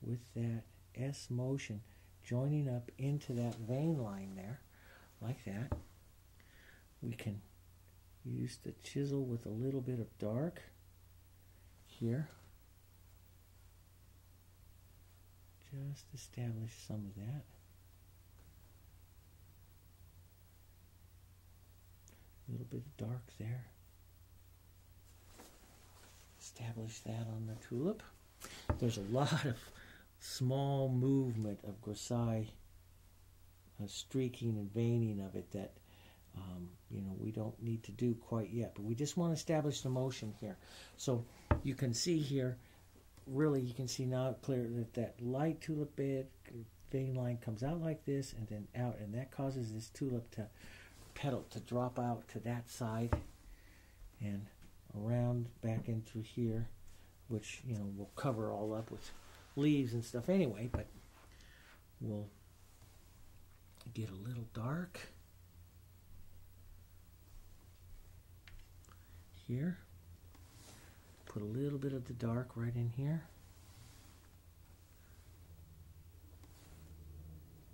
with that S motion, joining up into that vein line there, like that. We can use the chisel with a little bit of dark here. Just establish some of that. A little bit of dark there. Establish that on the tulip. There's a lot of small movement of grisaille, streaking and veining of it that we don't need to do quite yet, but we just want to establish the motion here. So you can see here, really you can see now clear that light tulip bed vein line comes out like this and then out, and that causes this tulip petal to drop out to that side and around back in through here, which we'll cover all up with leaves and stuff anyway, but we'll get a little dark here. Put a little bit of the dark right in here.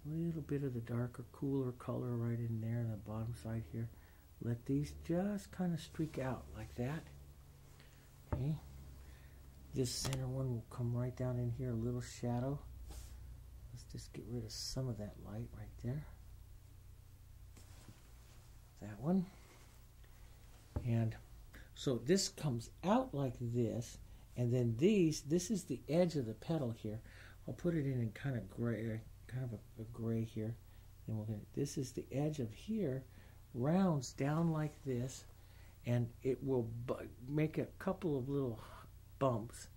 A little bit of the darker, cooler color right in there on the bottom side here. Let these just kind of streak out like that. Okay. This center one will come right down in here, a little shadow. Let's just get rid of some of that light right there. That one. And so this comes out like this, and then this is the edge of the petal here. I'll put it in kind of gray, kind of a gray here. Then this is the edge of here, rounds down like this, and it will make a couple of little bumps,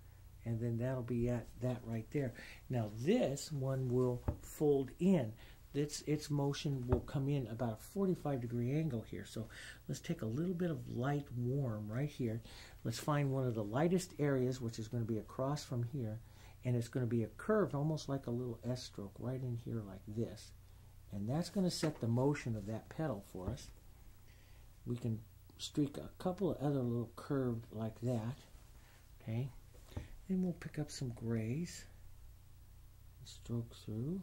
and then that'll be at that right there. Now this one will fold in. Its motion will come in about a 45-degree angle here. So let's take a little bit of light warm right here. Let's find one of the lightest areas, which is going to be across from here, and it's going to be a curve almost like a little S stroke right in here like this. And that's going to set the motion of that petal for us. We can streak a couple of other little curved like that. Okay. Then we'll pick up some grays and stroke through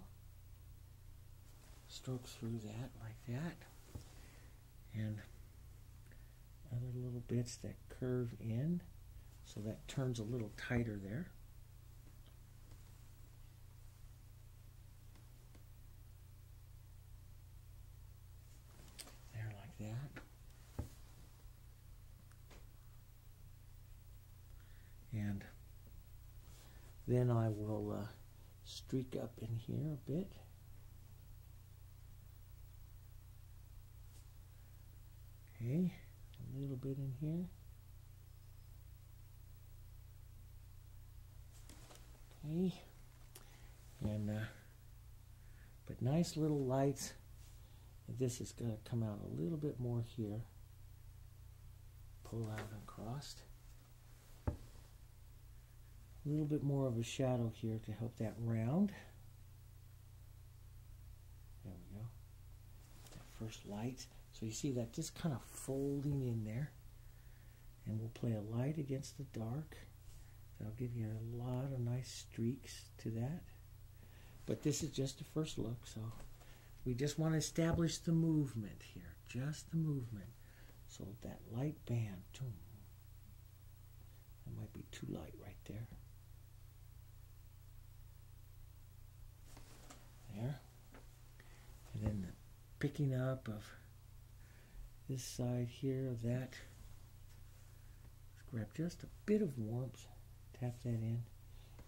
that like that, and other little bits that curve in, so that turns a little tighter there. There like that. And then I will streak up in here a bit. Okay, a little bit in here. Okay, and but nice little lights. And this is going to come out a little bit more here. Pull out and crossed. A little bit more of a shadow here to help that round. There we go. That first light. So you see that just kind of folding in there. And we'll play a light against the dark. That'll give you a lot of nice streaks to that. But this is just the first look, so we just want to establish the movement here. Just the movement. So that light band, that might be too light right there. There. And then the picking up of this side here of that. Let's grab just a bit of warmth, tap that in,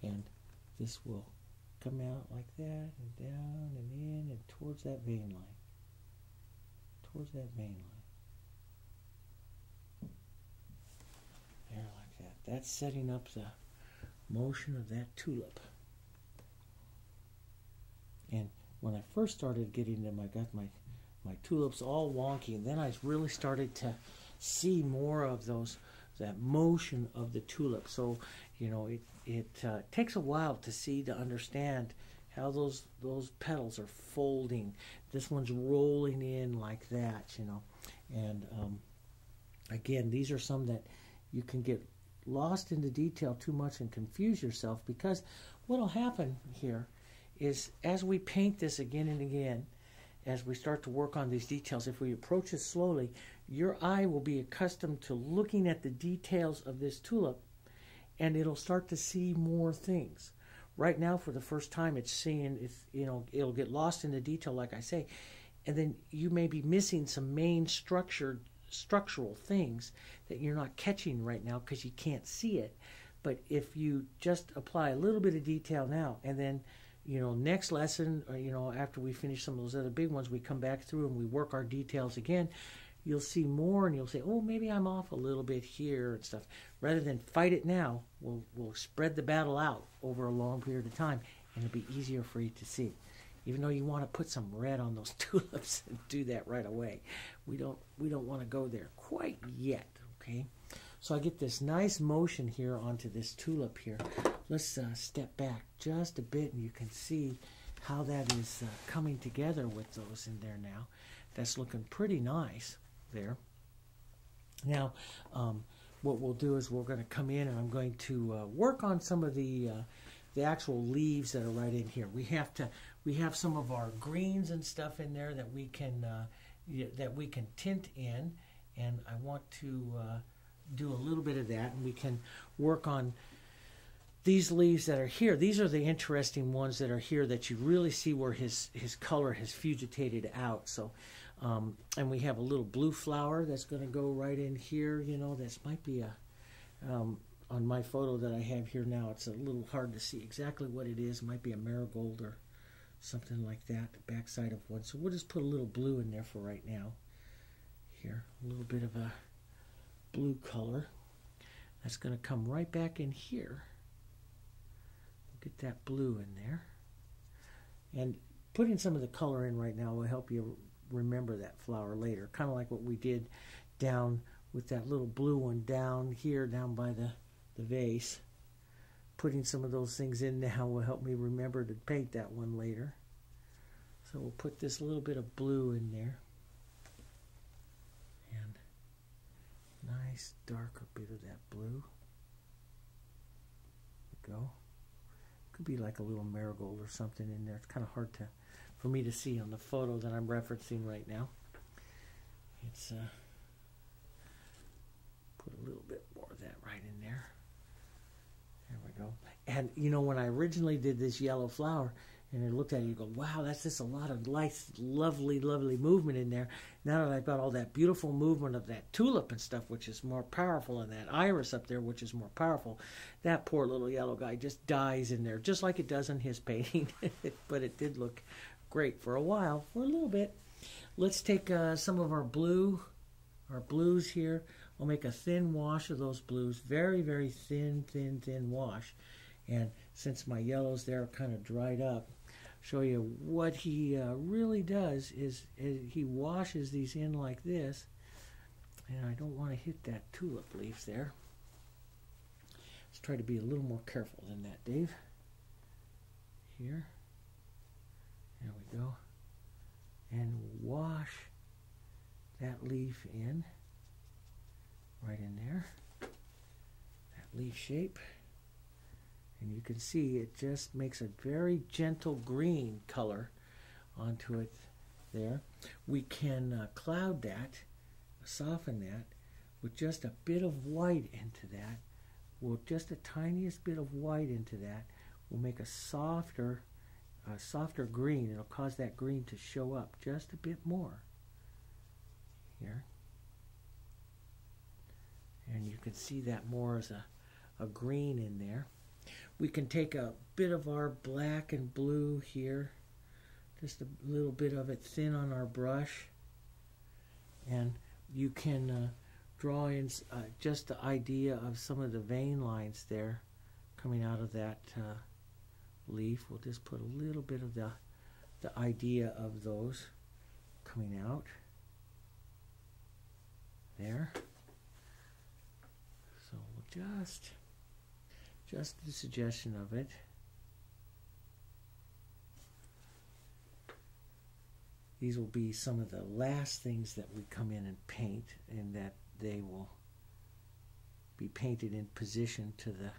and this will come out like that, and down and in, and towards that vein line. Towards that vein line. There, like that. That's setting up the motion of that tulip. And when I first started getting them, I got my tulips all wonky, and then I really started to see more of that motion of the tulip. So, you know, it takes a while to understand how those petals are folding. This one's rolling in like that, you know. And again, these are some that you can get lost in the detail too much and confuse yourself, because what will happen here is as we paint this again and again, as we start to work on these details, if we approach it slowly, your eye will be accustomed to looking at the details of this tulip, and it'll start to see more things. Right now, for the first time, it's seeing, it'll get lost in the detail, like I say, and then you may be missing some main structural things that you're not catching right now because you can't see it. But if you just apply a little bit of detail now, and then next lesson, or, after we finish some of those other big ones, we come back through and we work our details again, you'll see more, and you'll say, oh, maybe I'm off a little bit here and stuff. Rather than fight it now, we'll spread the battle out over a long period of time, and it'll be easier for you to see. Even though you want to put some red on those tulips and do that right away. We don't want to go there quite yet, okay? So I get this nice motion here onto this tulip here. Let's step back just a bit, and you can see how that is coming together with those in there now. That's looking pretty nice there. Now, what we'll do is we're going to come in, and I'm going to work on some of the actual leaves that are right in here. We have some of our greens and stuff in there that we can tint in, and I want to do a little bit of that, and we can work on these leaves that are here. These are the interesting ones that are here that you really see where his color has fugitated out. So, and we have a little blue flower that's going to go right in here. This might be on my photo that I have here now, it's a little hard to see exactly what it is. It might be a marigold or something like that, the backside of one. So we'll just put a little blue in there for right now. Here, a little bit of a blue color. That's going to come right back in here. We'll get that blue in there. And putting some of the color in right now will help you remember that flower later. Kind of like what we did down with that little blue one down here, down by the vase. Putting some of those things in now will help me remember to paint that one later. So we'll put this little bit of blue in there. And nice darker bit of that blue. There we go. Could be like a little marigold or something in there. It's kind of hard for me to see on the photo that I'm referencing right now. It's put a little bit more of that right in there. There we go. And when I originally did this yellow flower, and I looked at it, you go, wow, that's just a lot of nice, lovely, lovely movement in there. Now that I've got all that beautiful movement of that tulip and stuff, which is more powerful, and that iris up there, which is more powerful, that poor little yellow guy just dies in there, just like it does in his painting. But it did look great for a while, for a little bit. Let's take some of our blues here. I'll make a thin wash of those blues, very, very thin wash. And since my yellows there are kind of dried up, show you what he really does is he washes these in like this. And I don't want to hit that tulip leaf there. Let's try to be a little more careful than that, Dave. Here. There we go. And wash that leaf in, right in there, that leaf shape. And you can see it just makes a very gentle green color onto it there. We can cloud that, soften that, with just a bit of white into that. Well, just the tiniest bit of white into that will make a softer green. It'll cause that green to show up just a bit more here. And you can see that more as a green in there. We can take a bit of our black and blue here, just a little bit of it thin on our brush, and you can draw in just the idea of some of the vein lines there coming out of that leaf. We'll just put a little bit of the idea of those coming out there. So we'll just the suggestion of it. These will be some of the last things that we come in and paint, and that they will be painted in position to the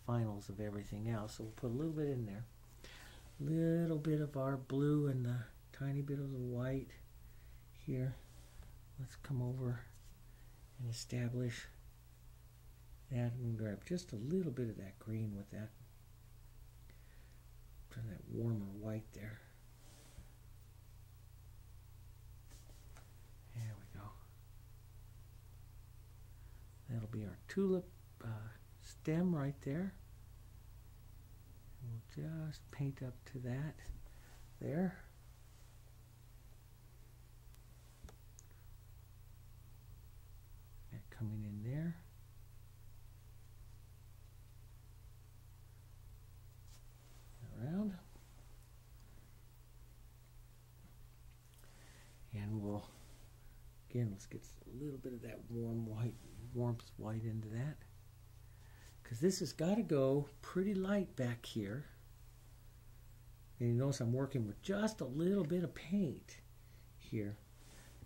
finals of everything else. So we'll put a little bit in there. Little bit of our blue and the tiny bit of the white here. Let's come over and establish that. And grab just a little bit of that green with that. Turn that warmer white there. There we go. That'll be our tulip stem right there. We'll just paint up to that there. That coming in there. Around. And we'll, again, let's get a little bit of that warmth white into that. Because this has got to go pretty light back here. And you notice I'm working with just a little bit of paint here.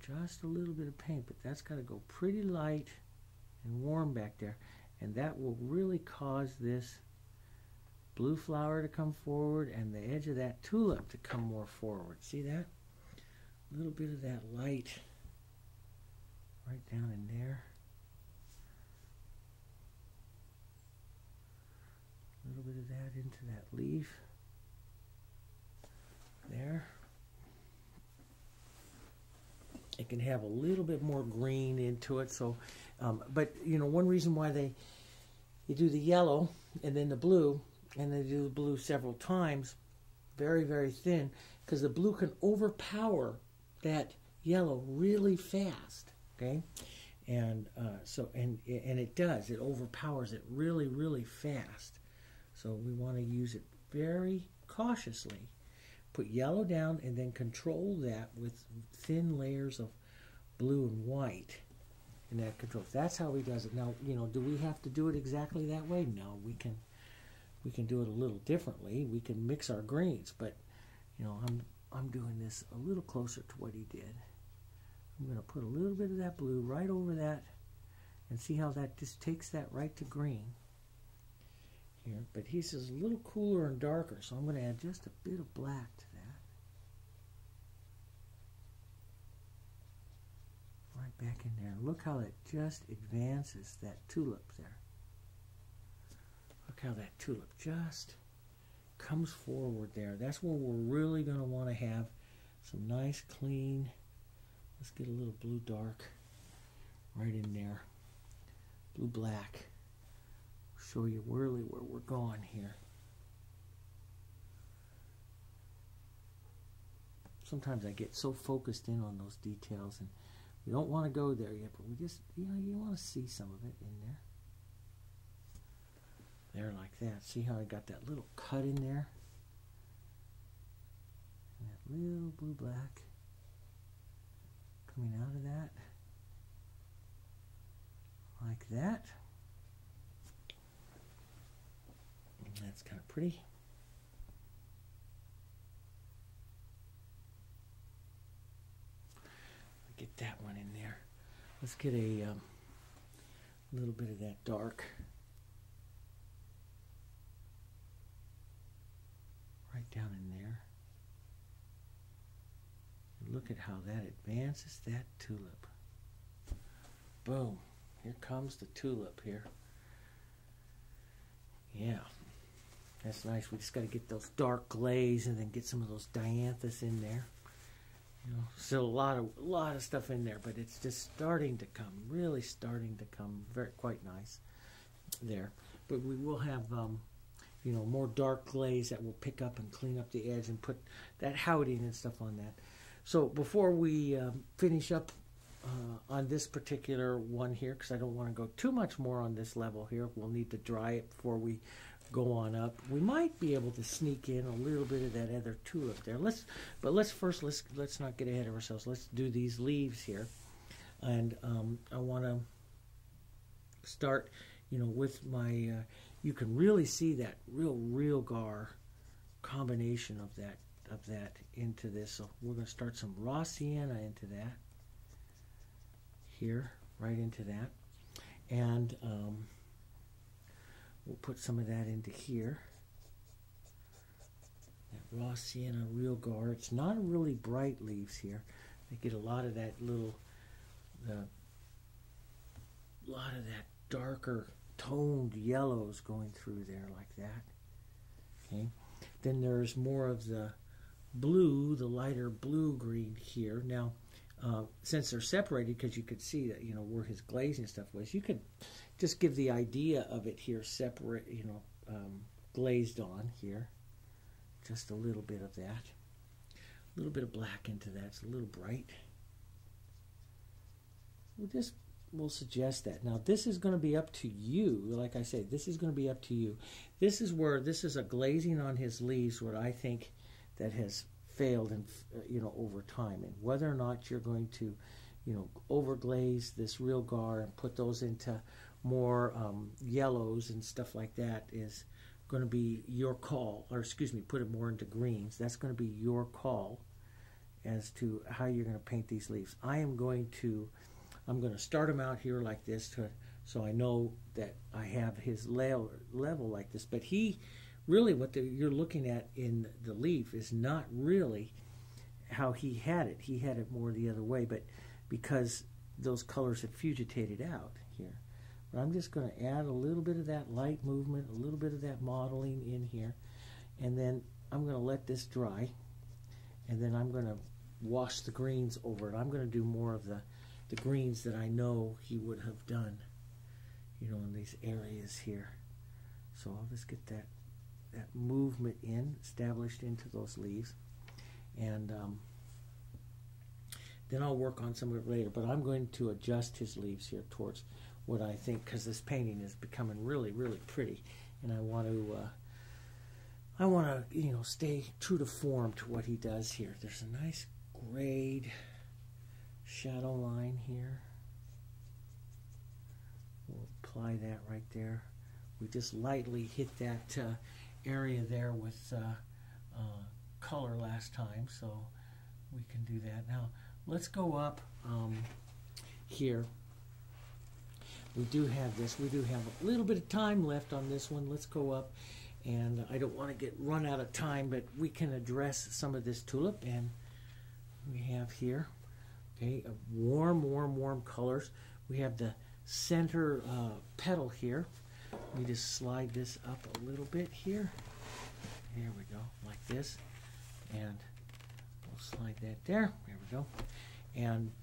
Just a little bit of paint, but that's got to go pretty light and warm back there. And that will really cause this blue flower to come forward and the edge of that tulip to come more forward. See that? A little bit of that light right down in there. A little bit of that into that leaf there. It can have a little bit more green into it. So, but you know, one reason why you do the yellow and then the blue, and they do the blue several times, very, very thin, because the blue can overpower that yellow really fast. Okay, and and it does. It overpowers it really, really fast. So we want to use it very cautiously. Put yellow down and then control that with thin layers of blue and white. And that controls. That's how he does it. Now, you know, do we have to do it exactly that way? No, we can do it a little differently. We can mix our greens, but you know, I'm doing this a little closer to what he did. I'm going to put a little bit of that blue right over that and see how that just takes that right to green here. But he says a little cooler and darker, so I'm going to add just a bit of black to that. Right back in there. Look how it just advances that tulip there. Look how that tulip just comes forward there. That's where we're really going to want to have some nice clean. Let's get a little blue dark right in there. Blue black. Show you really where we're going here. Sometimes I get so focused in on those details, and we don't want to go there yet, but we just, you know, you want to see some of it in there. There, like that. See how I got that little cut in there? And that little blue black coming out of that. Like that. And that's kind of pretty. Get get that one in there. Let's get a little bit of that dark right down in there. Look at how that advances that tulip. Boom. Here comes the tulip here. Yeah. That's nice. We just got to get those dark glaze and then get some of those dianthus in there. You know, still a lot of stuff in there, but it's just starting to come, really starting to come quite nice there. But we will have you know, more dark glaze that will pick up and clean up the edge and put that howding and stuff on that. So before we finish up on this particular one here, because I don't want to go too much more on this level here, we'll need to dry it before we go on up. We might be able to sneak in a little bit of that other tulip there. Let's not get ahead of ourselves. Let's do these leaves here, and I want to start, you know, with my. You can really see that real gar combination of that into this. So we're going to start some raw sienna into that here, right into that, and we'll put some of that into here. That raw sienna, real gar. It's not really bright leaves here. They get a lot of that lot of that darker toned yellows going through there like that. Okay. Then there's more of the blue, the lighter blue-green here. Now, since they're separated, because you could see that, you know, where his glazing stuff was, you could just give the idea of it here separate, you know, glazed on here. Just a little bit of that. A little bit of black into that. It's a little bright. We'll suggest that. Now, this is going to be up to you. Like I said, this is going to be up to you. This is where, this is a glazing on his leaves where I think that has failed, and you know, over time, and whether or not you're going to, you know, overglaze this real gar and put those into more yellows and stuff like that is going to be your call, or excuse me, put it more into greens. That's going to be your call as to how you're going to paint these leaves. I'm going to start him out here like this so I know that I have his level like this. But he really, what you're looking at in the leaf is not really how he had it. He had it more the other way, but because those colors had fugitated out here. But I'm just going to add a little bit of that light movement, a little bit of that modeling in here, and then I'm going to let this dry, and then I'm going to wash the greens over it. I'm going to do more of the greens that I know he would have done, you know, in these areas here. So I'll just get that movement established into those leaves, and then I'll work on some of it later. But I'm going to adjust his leaves here towards what I think, because this painting is becoming really pretty, and I want to you know, stay true to form to what he does here. There's a nice grade shadow line here. We'll apply that right there. We just lightly hit that area there with color last time, so we can do that. Now let's go up here. We do have this. We do have a little bit of time left on this one. Let's go up, and I don't want to run out of time, but we can address some of this tulip, and we have here, okay, warm colors. We have the center petal here. We just slide this up a little bit here. There we go, like this, and we'll slide that there. There we go, and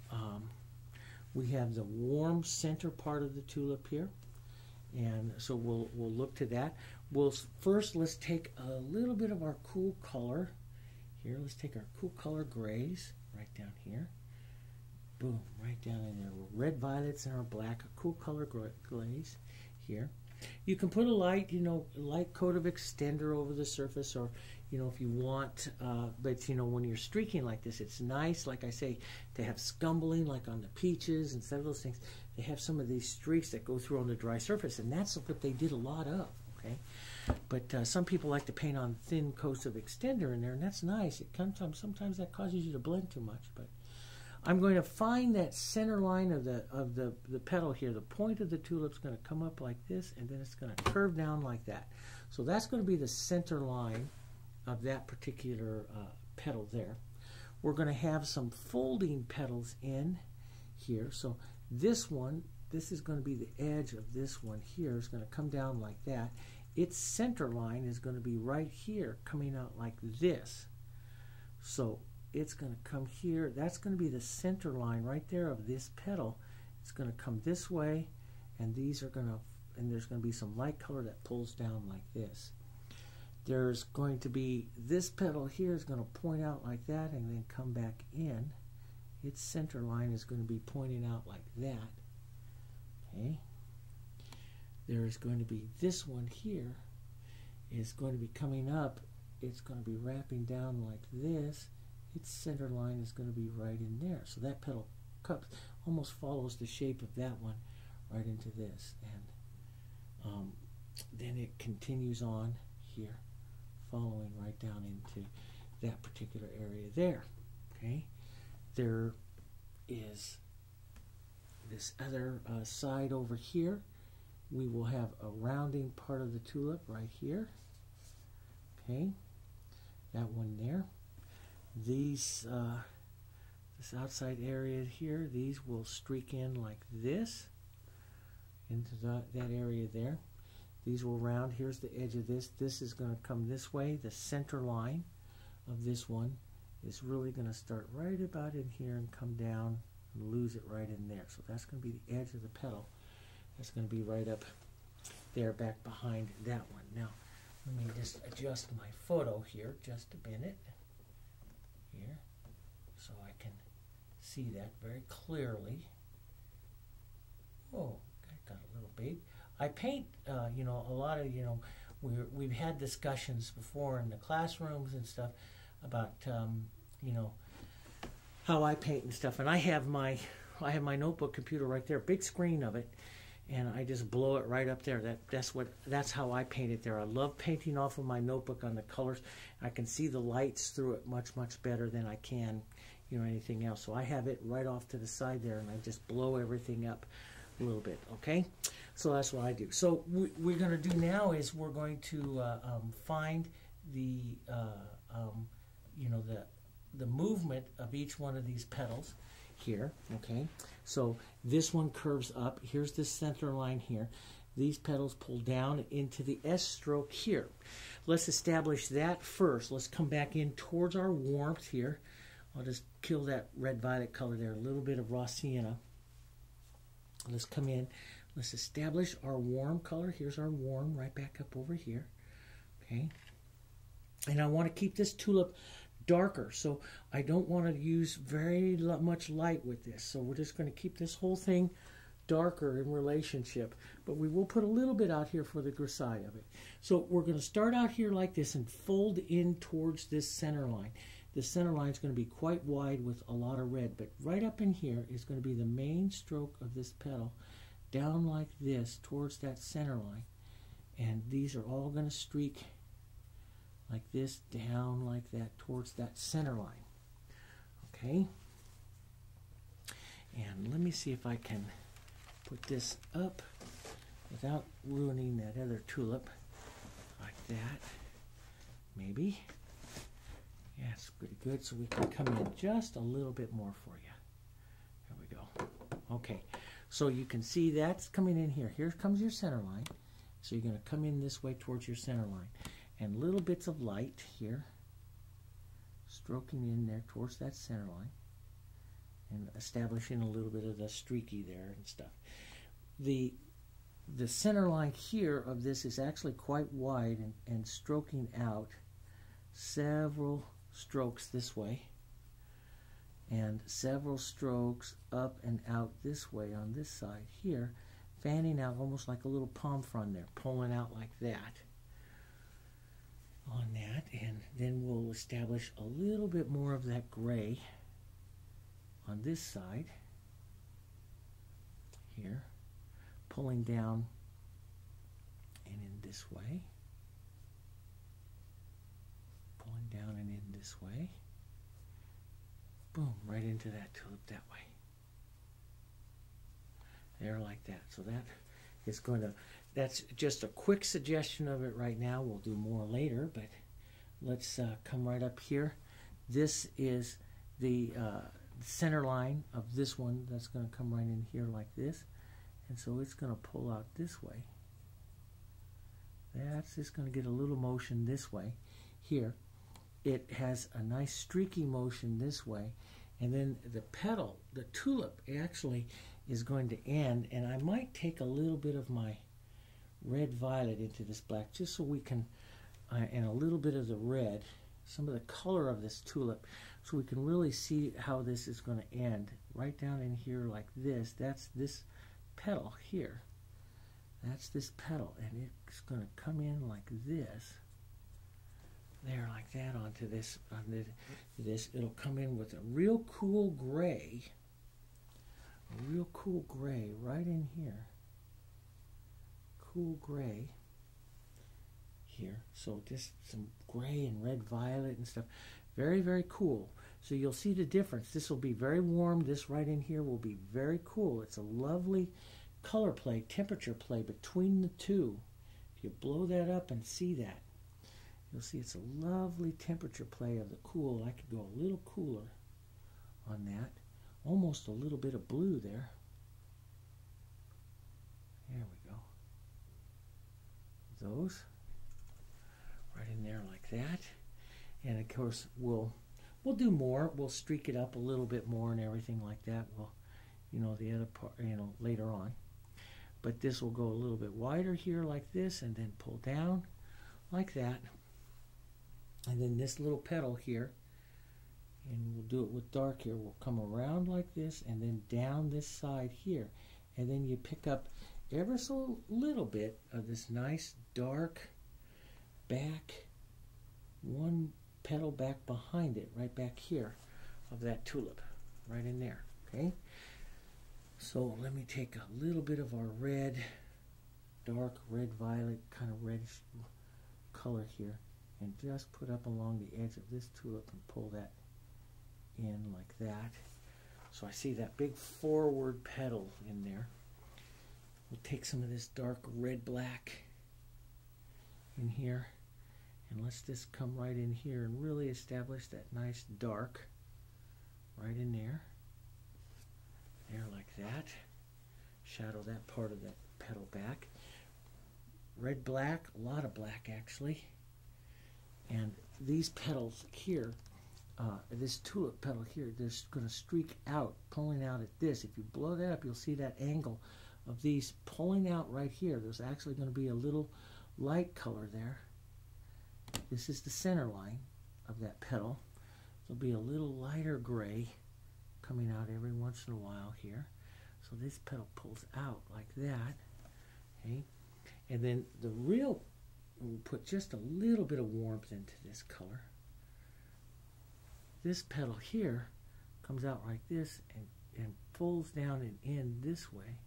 we have the warm center part of the tulip here, and so we'll look to that. Let's take a little bit of our cool color here. Let's take our cool color grays right down here. Boom, right down in there. Red violets and our black, a cool color glaze here. You can put a light coat of extender over the surface, or if you want, but when you're streaking like this, it's nice, like I say, to have scumbling, like on the peaches and some of those things. They have some of these streaks that go through on the dry surface, and that's what they did a lot of, okay? But some people like to paint on thin coats of extender in there, and that's nice. Sometimes that causes you to blend too much, but I'm going to find that center line of the petal here. The point of the tulip's going to come up like this, and then it's going to curve down like that. So that's going to be the center line of that particular petal there. We're going to have some folding petals in here. So this one, this is going to be the edge of this one here. It's going to come down like that. Its center line is going to be right here, coming out like this. So it's going to come here. That's going to be the center line right there of this petal. It's going to come this way, and these are going to, and there's going to be some light color that pulls down like this. There's going to be this petal here is going to point out like that and then come back in. Its center line is going to be pointing out like that. Okay. There is going to be this one here is going to be coming up. It's going to be wrapping down like this. Its center line is going to be right in there. So that petal cup almost follows the shape of that one right into this. And then it continues on here, following right down into that particular area there. Okay. There is this other side over here. We will have a rounding part of the tulip right here. Okay. That one there. These, this outside area here, these will streak in like this into that area there. These will round. Here's the edge of this. This is going to come this way. The center line of this one is really going to start right about in here and come down and lose it right in there. So that's going to be the edge of the petal. That's going to be right up there back behind that one. Now, let me just adjust my photo here just a minute. Here, so I can see that very clearly. Oh, that got a little big. I paint, you know, a lot of, you know, we've had discussions before in the classrooms and stuff about, you know, how I paint and stuff. And I have my notebook computer right there, big screen of it, and I just blow it right up there. That's how I paint it there. I love painting off of my notebook on the colors. I can see the lights through it much better than I can, you know, anything else. So I have it right off to the side there, and I just blow everything up a little bit. Okay, so that's what I do. So what we're going to do now is we're going to find the you know, the movement of each one of these petals here. Okay, so this one curves up. Here's the center line here. These petals pull down into the S stroke here. Let's establish that first. Let's come back in towards our warmth here. I'll just kill that red-violet color there, a little bit of raw sienna. Let's come in. Let's establish our warm color. Here's our warm right back up over here. Okay, and I want to keep this tulip darker, so I don't want to use very much light with this. So we're just going to keep this whole thing darker in relationship, but we will put a little bit out here for the grisaille of it. So we're going to start out here like this and fold in towards this center line. The center line is going to be quite wide with a lot of red, but right up in here is going to be the main stroke of this petal, down like this towards that center line, and these are all going to streak like this, down like that, towards that center line. Okay? And let me see if I can put this up without ruining that other tulip. Like that. Maybe. Yeah, it's pretty good. So we can come in just a little bit more for you. There we go. Okay. So you can see that's coming in here. Here comes your center line. So you're going to come in this way towards your center line. And little bits of light here, stroking in there towards that center line, and establishing a little bit of the streaky there and stuff. The center line here of this is actually quite wide and stroking out several strokes this way, and several strokes up and out this way on this side here, fanning out almost like a little palm frond there, pulling out like that. On that, and then we'll establish a little bit more of that gray on this side here, pulling down and in this way, pulling down and in this way, boom, right into that tulip that way. There, like that. So that is going to, that's just a quick suggestion of it right now. We'll do more later, but let's come right up here. This is the center line of this one that's going to come right in here like this. And so it's going to pull out this way. That's just going to get a little motion this way. Here, it has a nice streaky motion this way. And then the petal, the tulip, actually is going to end. And I might take a little bit of my red violet into this black, just so we can, and a little bit of the red, some of the color of this tulip, so we can really see how this is going to end. Right down in here like this. That's this petal here. That's this petal, and it's going to come in like this. There, like that, onto this. This, it'll come in with a real cool gray. A real cool gray right in here. Cool gray here. So just some gray and red violet and stuff. Very, very cool. So you'll see the difference. This will be very warm. This right in here will be very cool. It's a lovely color play, temperature play between the two. If you blow that up and see that, you'll see it's a lovely temperature play of the cool. I could go a little cooler on that. Almost a little bit of blue there. There we go. Those right in there like that. And of course we'll do more. We'll streak it up a little bit more and everything like that. Well, you know, the other part, you know, later on. But this will go a little bit wider here like this, and then pull down like that. And then this little petal here, and we'll do it with dark here, will come around like this and then down this side here. And then you pick up ever so little bit of this nice dark back, one petal back behind it, right back here, of that tulip, right in there, okay? So let me take a little bit of our red, dark red violet, kind of reddish color here, and just put up along the edge of this tulip and pull that in like that. So I see that big forward petal in there. We'll take some of this dark red-black in here, and let's just come right in here and really establish that nice dark right in there. There, like that. Shadow that part of that petal back. Red, black, a lot of black actually. And these petals here, this tulip petal here, they're going to streak out, pulling out at this. If you blow that up, you'll see that angle of these pulling out right here. There's actually going to be a little light color there. This is the center line of that petal. There'll be a little lighter gray coming out every once in a while here. So this petal pulls out like that. Okay? And then the real, we'll put just a little bit of warmth into this color. This petal here comes out like this and pulls down and in this way,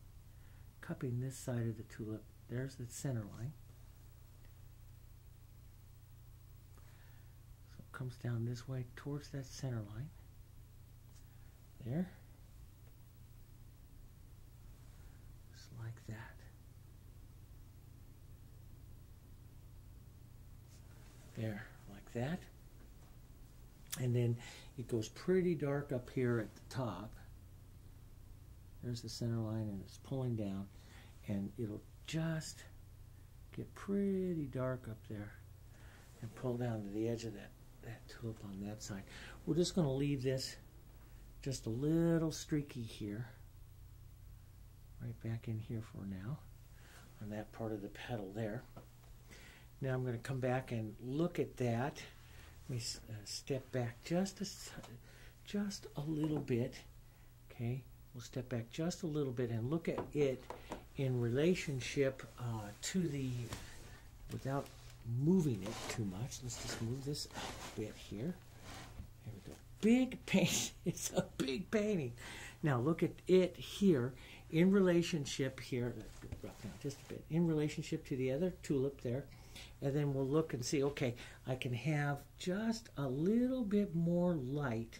cupping this side of the tulip. There's the center line. So it comes down this way towards that center line. There. Just like that. There, like that. And then it goes pretty dark up here at the top. There's the center line, and it's pulling down, and it'll just get pretty dark up there and pull down to the edge of that tulip on that side. We're just going to leave this just a little streaky here, right back in here for now, on that part of the petal there. Now I'm going to come back and look at that. Let me step back just a little bit. Okay, we'll step back just a little bit and look at it in relationship to the, without moving it too much. Let's just move this a bit here. There we go. Big painting. It's a big painting. Now look at it here in relationship here. Let's drop down just a bit. In relationship to the other tulip there. And then we'll look and see, okay, I can have just a little bit more light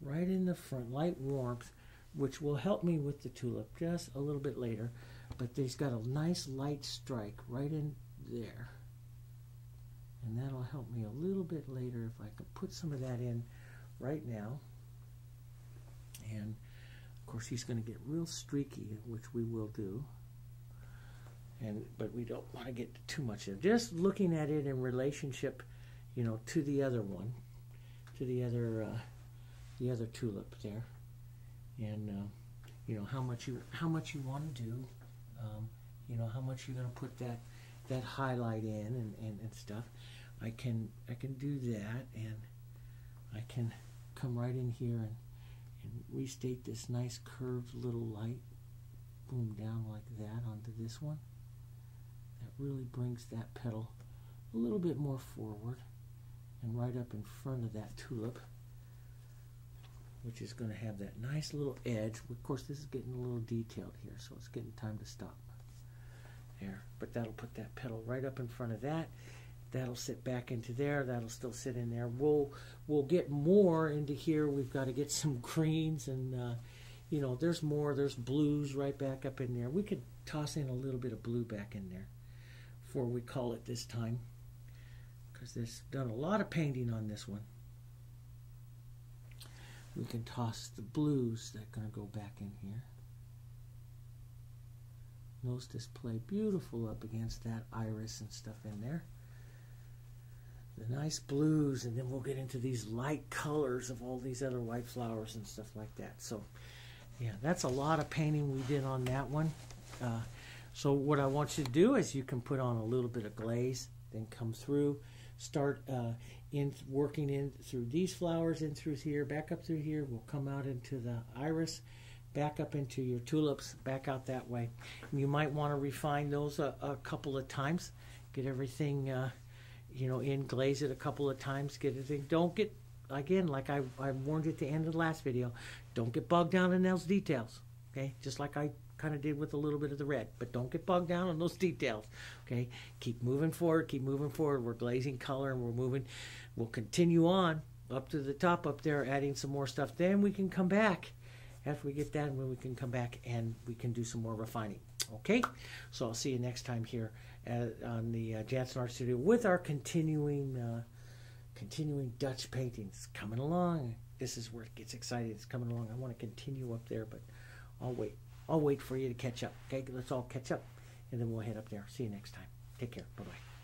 right in the front, light warmth, which will help me with the tulip just a little bit later. But there's got a nice light strike right in there. And that'll help me a little bit later if I can put some of that in right now. And of course he's going to get real streaky, which we will do. But we don't want to get too much in. Just looking at it in relationship, you know, to the other one, to the other tulip there, and you know how much you want to do, you know how much you're going to put that highlight in and stuff. I can do that, and I can come right in here and restate this nice curved little light, boom, down like that onto this one. That really brings that petal a little bit more forward and right up in front of that tulip, which is going to have that nice little edge. Of course, this is getting a little detailed here, so it's getting time to stop there. But that'll put that petal right up in front of that. That'll sit back into there. That'll still sit in there. We'll get more into here. We've got to get some greens, and you know, there's more. There's blues right back up in there. We could toss in a little bit of blue back in there before we call it this time, because there's done a lot of painting on this one. We can toss the blues that are going to go back in here. Those display beautiful up against that iris and stuff in there. The nice blues, and then we'll get into these light colors of all these other white flowers and stuff like that. So, yeah, that's a lot of painting we did on that one. So what I want you to do is you can put on a little bit of glaze, then come through, start working in through these flowers, in through here, back up through here. We'll come out into the iris, back up into your tulips, back out that way. And you might want to refine those a couple of times, get everything you know, glaze it a couple of times, get everything. Don't get, again, like I warned you at the end of the last video, don't get bogged down in those details, okay? Just like I kind of did with a little bit of the red, but don't get bogged down on those details, okay? Keep moving forward, keep moving forward. We're glazing color, and we're moving. We'll continue on up to the top up there, adding some more stuff. Then we can come back. After we get that, we can come back and we can do some more refining. Okay, so I'll see you next time here on the Jansen Art Studio with our continuing Dutch paintings coming along. This is where it gets exciting. It's coming along. I want to continue up there, but I'll wait. I'll wait for you to catch up. Okay, let's all catch up, and then we'll head up there. See you next time. Take care. Bye-bye.